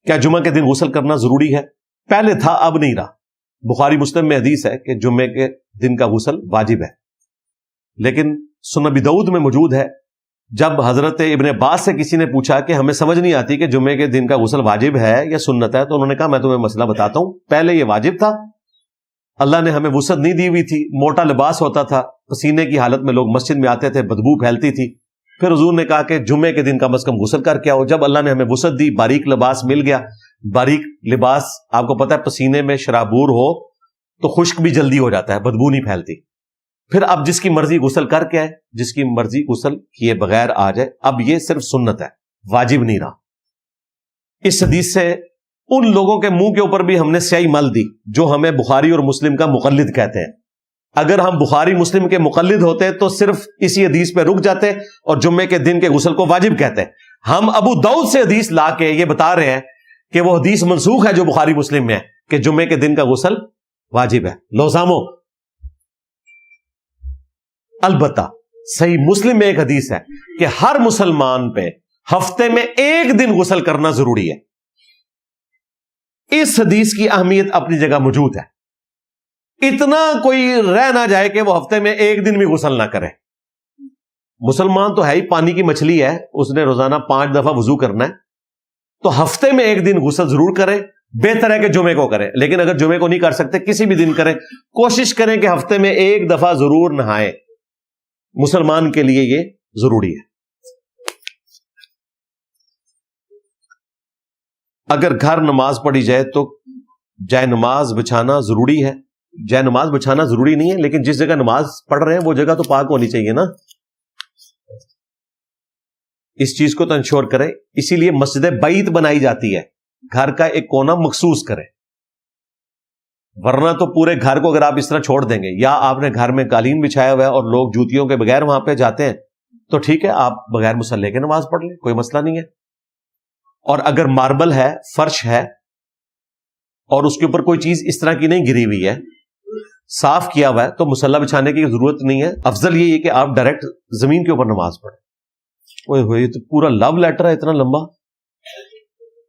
کیا جمعہ کے دن غسل کرنا ضروری ہے؟ پہلے تھا، اب نہیں رہا. بخاری مسلم میں حدیث ہے کہ جمعے کے دن کا غسل واجب ہے. لیکن سنن ابی داؤد میں موجود ہے جب حضرت ابن عباس سے کسی نے پوچھا کہ ہمیں سمجھ نہیں آتی کہ جمعے کے دن کا غسل واجب ہے یا سنت ہے، تو انہوں نے کہا میں تمہیں مسئلہ بتاتا ہوں. پہلے یہ واجب تھا، اللہ نے ہمیں وسعت نہیں دی ہوئی تھی، موٹا لباس ہوتا تھا، پسینے کی حالت میں لوگ مسجد میں آتے تھے، بدبو پھیلتی تھی. پھر حضور نے کہا کہ جمعے کے دن کم از کم غسل کر کے آؤ. جب اللہ نے ہمیں وسعت دی، باریک لباس مل گیا. باریک لباس آپ کو پتہ ہے پسینے میں شرابور ہو تو خشک بھی جلدی ہو جاتا ہے، بدبو نہیں پھیلتی. پھر اب جس کی مرضی غسل کر کے آئے، جس کی مرضی غسل کیے بغیر آ جائے. اب یہ صرف سنت ہے، واجب نہیں رہا. اس حدیث سے ان لوگوں کے منہ کے اوپر بھی ہم نے سیاہی مل دی جو ہمیں بخاری اور مسلم کا مقلد کہتے ہیں. اگر ہم بخاری مسلم کے مقلد ہوتے تو صرف اسی حدیث پہ رک جاتے اور جمعے کے دن کے غسل کو واجب کہتے. ہم ابو داؤد سے حدیث لا کے یہ بتا رہے ہیں کہ وہ حدیث منسوخ ہے جو بخاری مسلم میں ہے کہ جمعے کے دن کا غسل واجب ہے. لوزامو. البتہ صحیح مسلم میں ایک حدیث ہے کہ ہر مسلمان پہ ہفتے میں ایک دن غسل کرنا ضروری ہے. اس حدیث کی اہمیت اپنی جگہ موجود ہے. اتنا کوئی رہ نہ جائے کہ وہ ہفتے میں ایک دن بھی غسل نہ کرے. مسلمان تو ہے ہی پانی کی مچھلی ہے، اس نے روزانہ 5 دفعہ وضو کرنا ہے، تو ہفتے میں ایک دن غسل ضرور کرے. بہتر ہے کہ جمعے کو کرے، لیکن اگر جمعے کو نہیں کر سکتے کسی بھی دن کریں. کوشش کریں کہ ہفتے میں ایک دفعہ ضرور نہائیں. مسلمان کے لیے یہ ضروری ہے. اگر گھر نماز پڑھی جائے تو جائے نماز بچھانا ضروری ہے. جائے نماز بچھانا ضروری نہیں ہے، لیکن جس جگہ نماز پڑھ رہے ہیں وہ جگہ تو پاک ہونی چاہیے نا. اس چیز کو تو انشور کریں. اسی لیے مسجد بیت بنائی جاتی ہے، گھر کا ایک کونا مخصوص کریں. ورنہ تو پورے گھر کو اگر آپ اس طرح چھوڑ دیں گے، یا آپ نے گھر میں قالین بچھایا ہوا ہے اور لوگ جوتیوں کے بغیر وہاں پہ جاتے ہیں، تو ٹھیک ہے آپ بغیر مصلے کے نماز پڑھ لیں، کوئی مسئلہ نہیں ہے. اور اگر ماربل ہے، فرش ہے، اور اس کے اوپر کوئی چیز اس طرح کی نہیں گری ہوئی ہے، صاف کیا ہوا ہے، تو مصلی بچھانے کی ضرورت نہیں ہے. افضل یہ ہے کہ آپ ڈائریکٹ زمین کے اوپر نماز پڑھیں. اوئے ہوئے، یہ تو پورا لو لیٹر ہے، اتنا لمبا،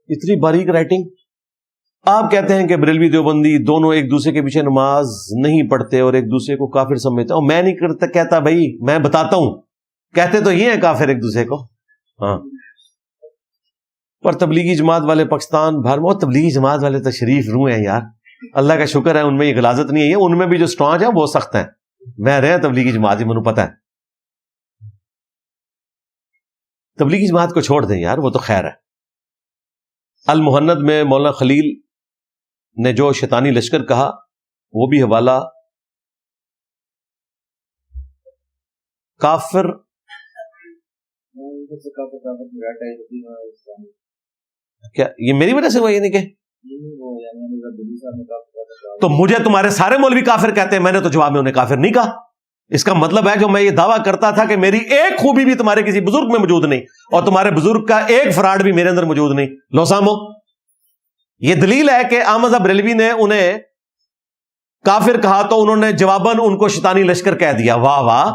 اتنی باریک رائٹنگ. آپ کہتے ہیں کہ بریلوی دیوبندی دونوں ایک دوسرے کے پیچھے نماز نہیں پڑھتے اور ایک دوسرے کو کافر سمجھتے ہیں. اور میں نہیں کرتا، کہتا بھائی میں بتاتا ہوں، کہتے تو یہ ہیں کافر ایک دوسرے کو. ہاں، پر تبلیغی جماعت والے پاکستان بھر میں، تبلیغی جماعت والے تو شریف روح ہیں یار، اللہ کا شکر ہے ان میں یہ غلاظت نہیں ہے. ان میں بھی جو اسٹرانگ ہے وہ سخت ہیں. میں رہے تبلیغی جماعت، مجھے پتہ ہے. تبلیغی جماعت کو چھوڑ دیں یار، وہ تو خیر ہے. المہند میں مولانا خلیل نے جو شیطانی لشکر کہا وہ بھی حوالہ کافر. کیا یہ میری وجہ سے ہوا؟ یہ نہیں کہ تو مجھے تمہارے سارے مولوی کافر کہتے ہیں. میں نے تو جواب میں انہیں کافر نہیں کہا. اس کا مطلب ہے جو میں یہ دعویٰ کرتا تھا کہ میری ایک خوبی بھی تمہارے کسی بزرگ میں موجود نہیں، اور تمہارے بزرگ کا ایک فراڈ بھی میرے اندر موجود نہیں. لو سامو، یہ دلیل ہے کہ احمد بریلوی نے انہیں کافر کہا تو انہوں نے جواباً ان کو شیطانی لشکر کہہ دیا. واہ واہ،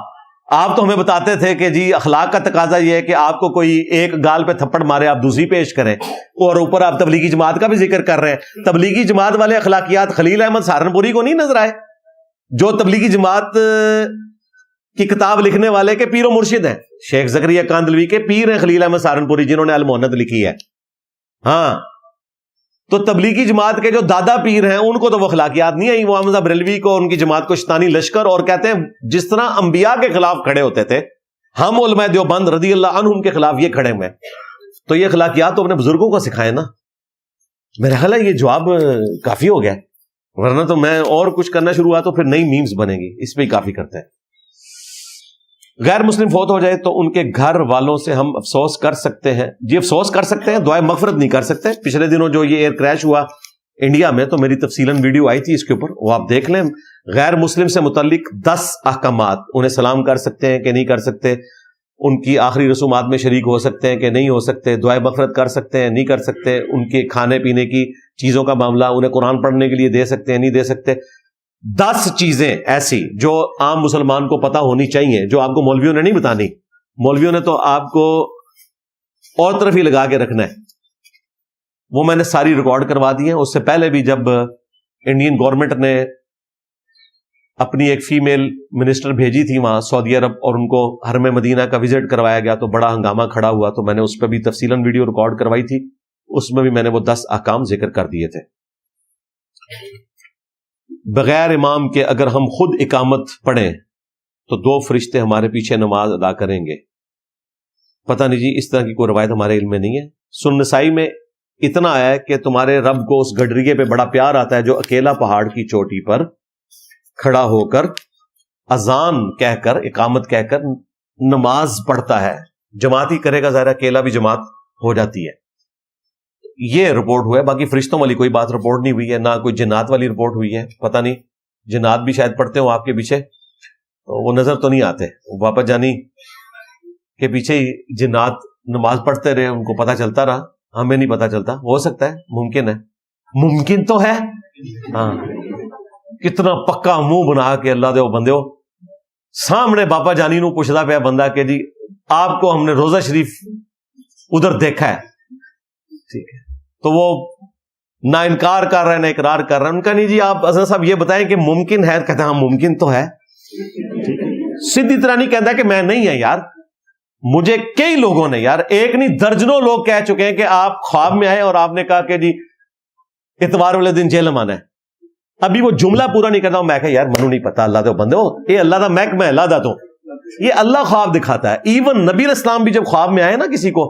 آپ تو ہمیں بتاتے تھے کہ جی اخلاق کا تقاضا یہ ہے کہ آپ کو کوئی ایک گال پہ تھپڑ مارے آپ دوسری پیش کریں، اور اوپر آپ تبلیغی جماعت کا بھی ذکر کر رہے ہیں. تبلیغی جماعت والے اخلاقیات خلیل احمد سہارنپوری کو نہیں نظر آئے، جو تبلیغی جماعت کی کتاب لکھنے والے کے پیر و مرشد ہیں. شیخ زکریا کاندلوی کے پیر ہیں خلیل احمد سہارنپوری، جنہوں نے المؤند لکھی ہے. ہاں، تو تبلیغی جماعت کے جو دادا پیر ہیں ان کو تو وہ اخلاقیات نہیں آئی. وہ احمد بریلوی کو، ان کی جماعت کو شیطانی لشکر، اور کہتے ہیں جس طرح انبیاء کے خلاف کھڑے ہوتے تھے ہم علماء دیوبند رضی اللہ عنہم کے خلاف یہ کھڑے ہوئے. تو یہ اخلاقیات تو اپنے بزرگوں کو سکھائے نا. میرا خیال ہے یہ جواب کافی ہو گیا، ورنہ تو میں اور کچھ کرنا شروع ہوا تو پھر نئی میمز بنے گی. اس پہ ہی کافی کرتے ہیں. غیر مسلم فوت ہو جائے تو ان کے گھر والوں سے ہم افسوس کر سکتے ہیں؟ جی افسوس کر سکتے ہیں، دعائے مغفرت نہیں کر سکتے. پچھلے دنوں جو یہ ایئر کریش ہوا انڈیا میں تو میری تفصیلاً ویڈیو آئی تھی اس کے اوپر، وہ آپ دیکھ لیں. غیر مسلم سے متعلق 10 احکامات، انہیں سلام کر سکتے ہیں کہ نہیں کر سکتے، ان کی آخری رسومات میں شریک ہو سکتے ہیں کہ نہیں ہو سکتے، دعائے مغفرت کر سکتے ہیں نہیں کر سکتے، ان کے کھانے پینے کی چیزوں کا معاملہ انہیں قرآن پڑھنے کے لیے دے سکتے ہیں نہیں دے سکتے. 10 چیزیں ایسی جو عام مسلمان کو پتا ہونی چاہیے، جو آپ کو مولویوں نے نہیں بتانی. مولویوں نے تو آپ کو اور طرف ہی لگا کے رکھنا ہے. وہ میں نے ساری ریکارڈ کروا دی ہیں. اس سے پہلے بھی جب انڈین گورنمنٹ نے اپنی ایک فیمیل منسٹر بھیجی تھی وہاں سعودی عرب، اور ان کو حرم مدینہ کا وزٹ کروایا گیا تو بڑا ہنگامہ کھڑا ہوا، تو میں نے اس پہ بھی تفصیلاً ویڈیو ریکارڈ کروائی تھی. اس میں بھی میں نے وہ 10 احکام ذکر کر دیے تھے. بغیر امام کے اگر ہم خود اقامت پڑھیں تو 2 فرشتے ہمارے پیچھے نماز ادا کریں گے. پتہ نہیں جی، اس طرح کی کوئی روایت ہمارے علم میں نہیں ہے. سنن نسائی میں اتنا آیا ہے کہ تمہارے رب کو اس گڈریے پہ بڑا پیار آتا ہے جو اکیلا پہاڑ کی چوٹی پر کھڑا ہو کر اذان کہہ کر، اقامت کہہ کر نماز پڑھتا ہے. جماعت ہی کرے گا، ظاہر اکیلا بھی جماعت ہو جاتی ہے. یہ رپورٹ ہوا ہے. باقی فرشتوں والی کوئی بات رپورٹ نہیں ہوئی ہے، نہ کوئی جنات والی رپورٹ ہوئی ہے. پتہ نہیں، جنات بھی شاید پڑھتے ہوں آپ کے پیچھے، وہ نظر تو نہیں آتے. واپس جانی کے پیچھے ہی جنات نماز پڑھتے رہے، ان کو پتہ چلتا رہا، ہمیں نہیں پتہ چلتا. ہو سکتا ہے، ممکن ہے، ممکن تو ہے. ہاں، کتنا پکا منہ بنا کے اللہ دے بندے ہو سامنے باپا جانی نو پوچھتا پیا بندہ کہ جی آپ کو ہم نے روزہ شریف ادھر دیکھا ہے، ٹھیک ہے، تو وہ نہ انکار کر رہے ہیں نہ اقرار کر رہے ہیں. ان کا نہیں جی آپ حضرت صاحب یہ بتائیں کہ ممکن ہے. کہتے ہیں ہاں ممکن تو ہے. سیدھی طرح نہیں کہتا کہ میں نہیں ہے یار. مجھے کئی لوگوں نے، یار ایک نہیں درجنوں لوگ کہہ چکے ہیں کہ آپ خواب میں آئے اور آپ نے کہا کہ جی اتوار والے دن جیل آنا ہے. ابھی وہ جملہ پورا نہیں کرتا ہوں، میں کہا یار منو نہیں پتا، اللہ دے بندے ہو، یہ اللہ دا محکمہ ہے، اللہ دا. تو یہ اللہ خواب دکھاتا ہے. ایون نبی علیہ السلام بھی جب خواب میں آئے نا کسی کو،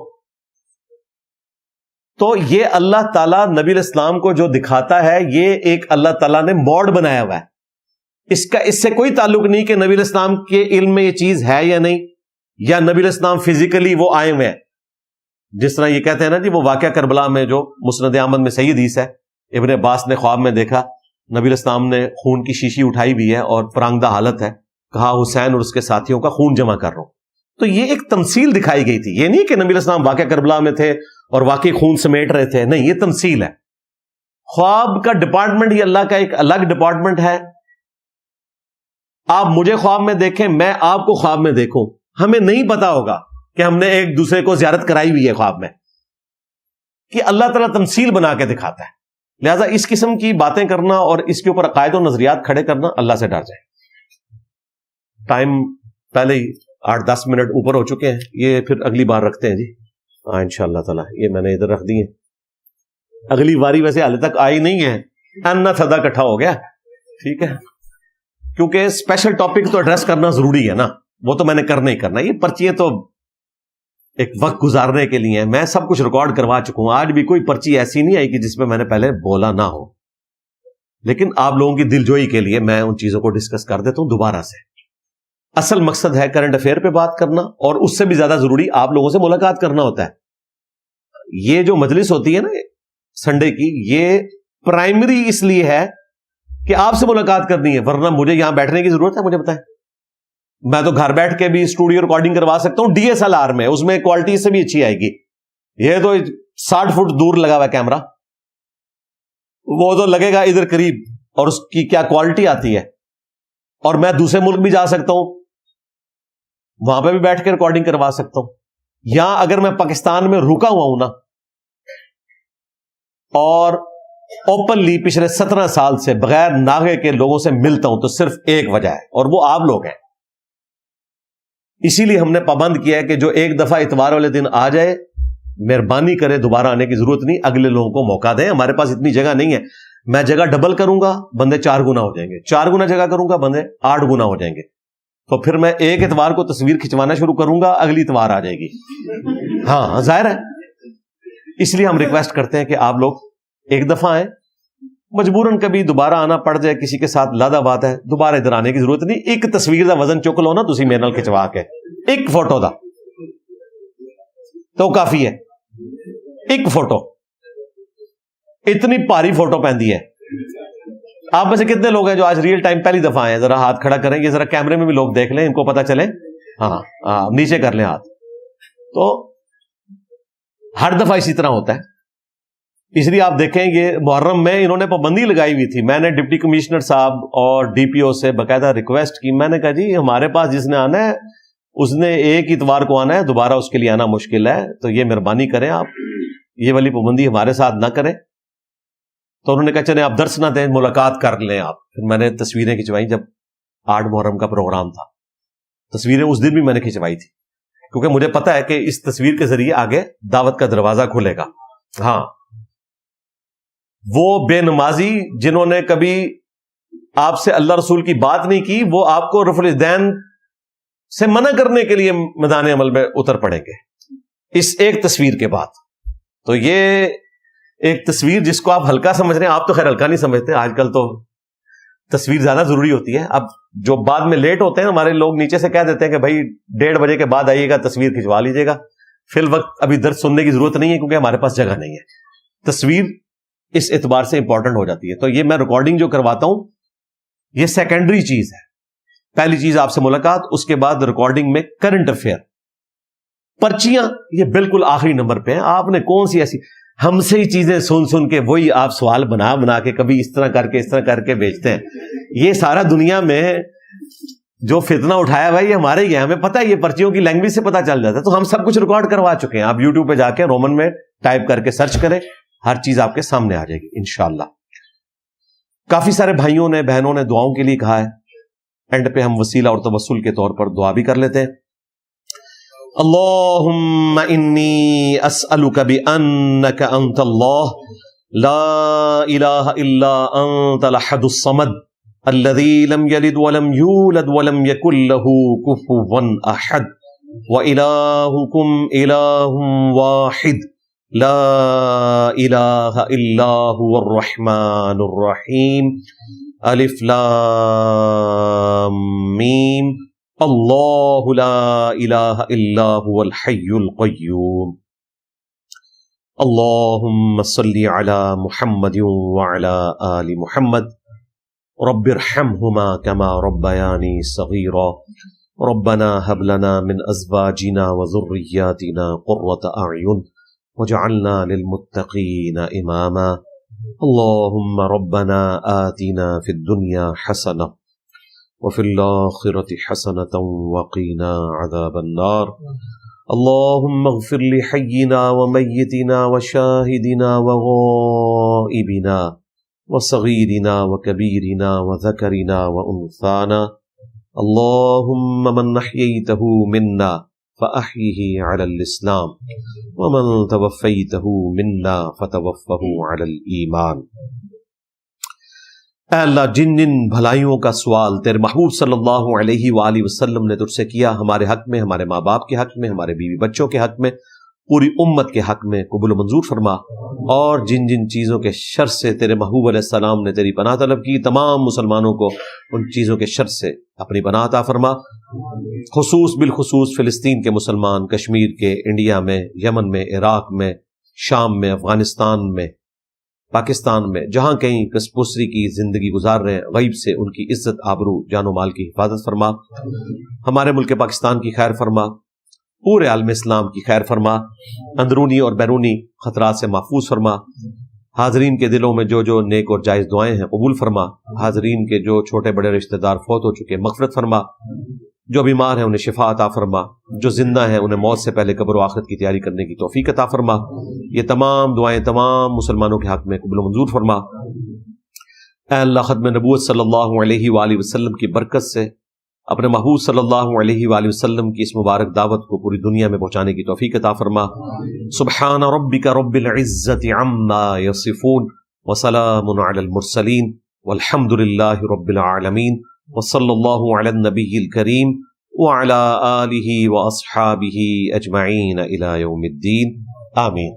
تو یہ اللہ تعالیٰ نبی علیہ السلام کو جو دکھاتا ہے یہ ایک اللہ تعالیٰ نے موڈ بنایا ہوا ہے. اس سے کوئی تعلق نہیں کہ نبی علیہ السلام کے علم میں یہ چیز ہے یا نہیں، یا نبی علیہ السلام فزیکلی وہ آئے ہوئے ہیں. جس طرح یہ کہتے ہیں نا جی وہ واقعہ کربلا میں جو مسند احمد میں صحیح حدیث ہے، ابن عباس نے خواب میں دیکھا نبی علیہ السلام نے خون کی شیشی اٹھائی بھی ہے اور پرانگدہ حالت ہے، کہا حسین اور اس کے ساتھیوں کا خون جمع کر رہا ہوں. تو یہ ایک تمثیل دکھائی گئی تھی. یہ نہیں کہ نبی علیہ السلام واقعہ کربلا میں تھے اور واقعی خون سمیٹ رہے تھے، نہیں، یہ تمثیل ہے. خواب کا ڈپارٹمنٹ یہ اللہ کا ایک الگ ڈپارٹمنٹ ہے. آپ مجھے خواب میں دیکھیں، میں آپ کو خواب میں دیکھوں، ہمیں نہیں پتا ہوگا کہ ہم نے ایک دوسرے کو زیارت کرائی ہوئی ہے خواب میں، کہ اللہ تعالیٰ تمثیل بنا کے دکھاتا ہے. لہٰذا اس قسم کی باتیں کرنا اور اس کے اوپر عقائد و نظریات کھڑے کرنا، اللہ سے ڈر جائے. ٹائم پہلے ہی 8-10 منٹ اوپر ہو چکے ہیں. یہ پھر اگلی بار رکھتے ہیں جی. ہاں انشاءاللہ تعالیٰ یہ میں نے ادھر رکھ دی ہے. اگلی باری ویسے حال تک آئی نہیں ہے، انا صدا اکٹھا ہو گیا، ٹھیک ہے، کیونکہ اسپیشل ٹاپک تو ایڈریس کرنا ضروری ہے نا. وہ تو میں نے کرنا ہی کرنا. یہ پرچیاں تو ایک وقت گزارنے کے لیے میں سب کچھ ریکارڈ کروا چکا ہوں. آج بھی کوئی پرچی ایسی نہیں آئی کہ جس میں میں نے پہلے بولا نہ ہو، لیکن آپ لوگوں کی دلجوئی کے لیے میں ان چیزوں کو ڈسکس کر دیتا ہوں دوبارہ سے. اصل مقصد ہے کرنٹ افیئر پہ بات کرنا، اور اس سے بھی زیادہ ضروری آپ لوگوں سے ملاقات کرنا ہوتا ہے. یہ جو مجلس ہوتی ہے نا سنڈے کی، یہ پرائمری اس لیے ہے کہ آپ سے ملاقات کرنی ہے، ورنہ مجھے یہاں بیٹھنے کی ضرورت ہے؟ مجھے بتائیں، میں تو گھر بیٹھ کے بھی اسٹوڈیو ریکارڈنگ کروا سکتا ہوں DSLR میں، اس میں کوالٹی سے بھی اچھی آئے گی. یہ تو 60 فٹ دور لگا ہوا کیمرہ. وہ تو لگے گا ادھر قریب، اور اس کی کیا کوالٹی آتی ہے. اور میں دوسرے ملک بھی جا سکتا ہوں، وہاں پہ بھی بیٹھ کے ریکارڈنگ کروا سکتا ہوں. یا اگر میں پاکستان میں رکا ہوا ہوں نا، اور اوپنلی پچھلے 17 سال سے بغیر ناغے کے لوگوں سے ملتا ہوں، تو صرف ایک وجہ ہے، اور وہ آپ لوگ ہیں. اسی لیے ہم نے پابند کیا ہے کہ جو ایک دفعہ اتوار والے دن آ جائے، مہربانی کرے دوبارہ آنے کی ضرورت نہیں، اگلے لوگوں کو موقع دیں. ہمارے پاس اتنی جگہ نہیں ہے. میں جگہ ڈبل کروں گا، بندے 4 گنا ہو جائیں گے. 4 گنا جگہ کروں گا، بندے 8 گنا ہو جائیں گے. تو پھر میں ایک اتوار کو تصویر کھنچوانا شروع کروں گا، اگلی اتوار آ جائے گی. ہاں ظاہر ہے. اس لیے ہم ریکویسٹ کرتے ہیں کہ آپ لوگ ایک دفعہ آئیں. مجبوراً کبھی دوبارہ آنا پڑ جائے، کسی کے ساتھ لادہ بات ہے، دوبارہ ادھر آنے کی ضرورت نہیں. ایک تصویر دا وزن چک لو نا تسی میرے نال کھچوا کے، ایک فوٹو دا تو کافی ہے. ایک فوٹو اتنی بھاری فوٹو پہندی ہے. آپ میں سے کتنے لوگ ہیں جو آج ریئل ٹائم پہلی دفعہ آئے ہیں؟ ذرا ہاتھ کھڑا کریں. یہ ذرا کیمرے میں بھی لوگ دیکھ لیں، ان کو پتا چلے. ہاں نیچے کر لیں ہاتھ. تو ہر دفعہ اسی طرح ہوتا ہے. اس لیے آپ دیکھیں یہ محرم میں انہوں نے پابندی لگائی ہوئی تھی. میں نے ڈپٹی کمشنر صاحب اور ڈی پی او سے باقاعدہ ریکویسٹ کی. میں نے کہا جی ہمارے پاس جس نے آنا ہے اس نے ایک اتوار کو آنا ہے، دوبارہ اس کے لیے آنا مشکل ہے، تو یہ مہربانی کریں آپ یہ والی پابندی ہمارے ساتھ نہ کریں. تو انہوں نے کہا چلیں آپ درس نہ دیں، ملاقات کر لیں آپ. پھر میں نے تصویریں کھنچوائی. جب 8 محرم کا پروگرام تھا، تصویریں اس دن بھی میں نے کھنچوائی تھی، کیونکہ مجھے پتا ہے کہ اس تصویر کے ذریعے آگے دعوت کا دروازہ کھلے گا. ہاں وہ بے نمازی جنہوں نے کبھی آپ سے اللہ رسول کی بات نہیں کی، وہ آپ کو رفع الدین سے منع کرنے کے لیے میدان عمل میں اتر پڑیں گے اس ایک تصویر کے بعد. تو یہ ایک تصویر جس کو آپ ہلکا سمجھ رہے ہیں، آپ تو خیر ہلکا نہیں سمجھتے، آج کل تو تصویر زیادہ ضروری ہوتی ہے. اب جو بعد میں لیٹ ہوتے ہیں ہمارے لوگ نیچے سے کہہ دیتے ہیں کہ بھائی 1:30 بجے کے بعد آئیے گا، تصویر کھنچوا لیجیے گا. فی الوقت ابھی درس سننے کی ضرورت نہیں ہے کیونکہ ہمارے پاس جگہ نہیں ہے. تصویر اس اعتبار سے امپورٹنٹ ہو جاتی ہے. تو یہ میں ریکارڈنگ جو کرواتا ہوں یہ سیکنڈری چیز ہے. پہلی چیز آپ سے ملاقات، اس کے بعد ریکارڈنگ میں کرنٹ افیئر. پرچیاں یہ بالکل آخری نمبر پہ ہیں. آپ نے کون سی ایسی ہم سے ہی چیزیں سن کے وہی آپ سوال بنا کے کبھی اس طرح کر کے بیچتے ہیں. یہ سارا دنیا میں جو فتنہ اٹھایا بھائی یہ ہمارے ہی ہے. ہمیں پتہ ہے یہ پرچیوں کی لینگویج سے پتہ چل جاتا ہے. تو ہم سب کچھ ریکارڈ کروا چکے ہیں. آپ یوٹیوب پہ جا کے رومن میں ٹائپ کر کے سرچ کریں، ہر چیز آپ کے سامنے آ جائے گی انشاءاللہ. کافی سارے بھائیوں نے بہنوں نے دعاؤں کے لیے کہا ہے. اینڈ پہ ہم وسیلہ اور توسل کے طور پر دعا بھی کر لیتے ہیں. اللہم انی اسألک بأنک انت اللہ لا الہ الا انت الاحد الصمد الذی لم یلد ولم یولد ولم یکن لہ کفوا احد وإلہکم الہ واحد لا الہ الا هو الرحمن الرحیم الف لام میم اللہ لا الہ الا هو الحی القیوم. اللہم صلی علی محمد وعلی آل محمد رب ارحمہما کما ربیانی صغیرا ربنا هب لنا من ازواجنا وذریاتنا قرة اعین وجعلنا للمتقین اماما. اللہم ربنا آتنا فی الدنیا حسنہ وفي الآخرة حسنة وقنا عذاب النار. اللهم اغفر لحينا وميتنا وشاهدنا وغائبنا وصغيرنا وكبيرنا وذكرنا وأنثانا. اللهم من أحييته منا فأحيه على الإسلام ومن توفيته منا فتوفه على الإيمان. اے اللہ جن جن بھلائیوں کا سوال تیرے محبوب صلی اللہ علیہ وآلہ وسلم نے تجھ سے کیا، ہمارے حق میں، ہمارے ماں باپ کے حق میں، ہمارے بیوی بچوں کے حق میں، پوری امت کے حق میں قبول و منظور فرما. اور جن جن چیزوں کے شر سے تیرے محبوب علیہ السلام نے تیری پناہ طلب کی، تمام مسلمانوں کو ان چیزوں کے شر سے اپنی پناہ عطا فرما. بالخصوص فلسطین کے مسلمان، کشمیر کے، انڈیا میں، یمن میں، عراق میں، شام میں، افغانستان میں، پاکستان میں، جہاں کہیں کسپوسری کی زندگی گزار رہے ہیں، غیب سے ان کی عزت، آبرو، جان و مال کی حفاظت فرما. ہمارے ملک پاکستان کی خیر فرما، پورے عالم اسلام کی خیر فرما، اندرونی اور بیرونی خطرات سے محفوظ فرما. حاضرین کے دلوں میں جو نیک اور جائز دعائیں ہیں قبول فرما، حاضرین کے جو چھوٹے بڑے رشتہ دار فوت ہو چکے مغفرت فرما، جو بیمار ہیں انہیں شفا عطا فرما، جو زندہ ہیں انہیں موت سے پہلے قبر و آخرت کی تیاری کرنے کی توفیق عطا فرما۔ یہ تمام دعائیں تمام مسلمانوں کے حق میں قبول و منظور فرما۔ اے اللہ، ختم نبوت صلی اللہ علیہ وآلہ وسلم کی برکت سے اپنے محبوب صلی اللہ علیہ وآلہ وسلم کی اس مبارک دعوت کو پوری دنیا میں پہنچانے کی توفیق عطا فرما۔ سبحان ربک رب العزت عما یصفون وسلام علی المرسلین والحمد للہ رب العالمین وصلی اللہ علی النبی الکریم وعلی آلہ واصحابہ اجمعین الی یوم الدین، آمین۔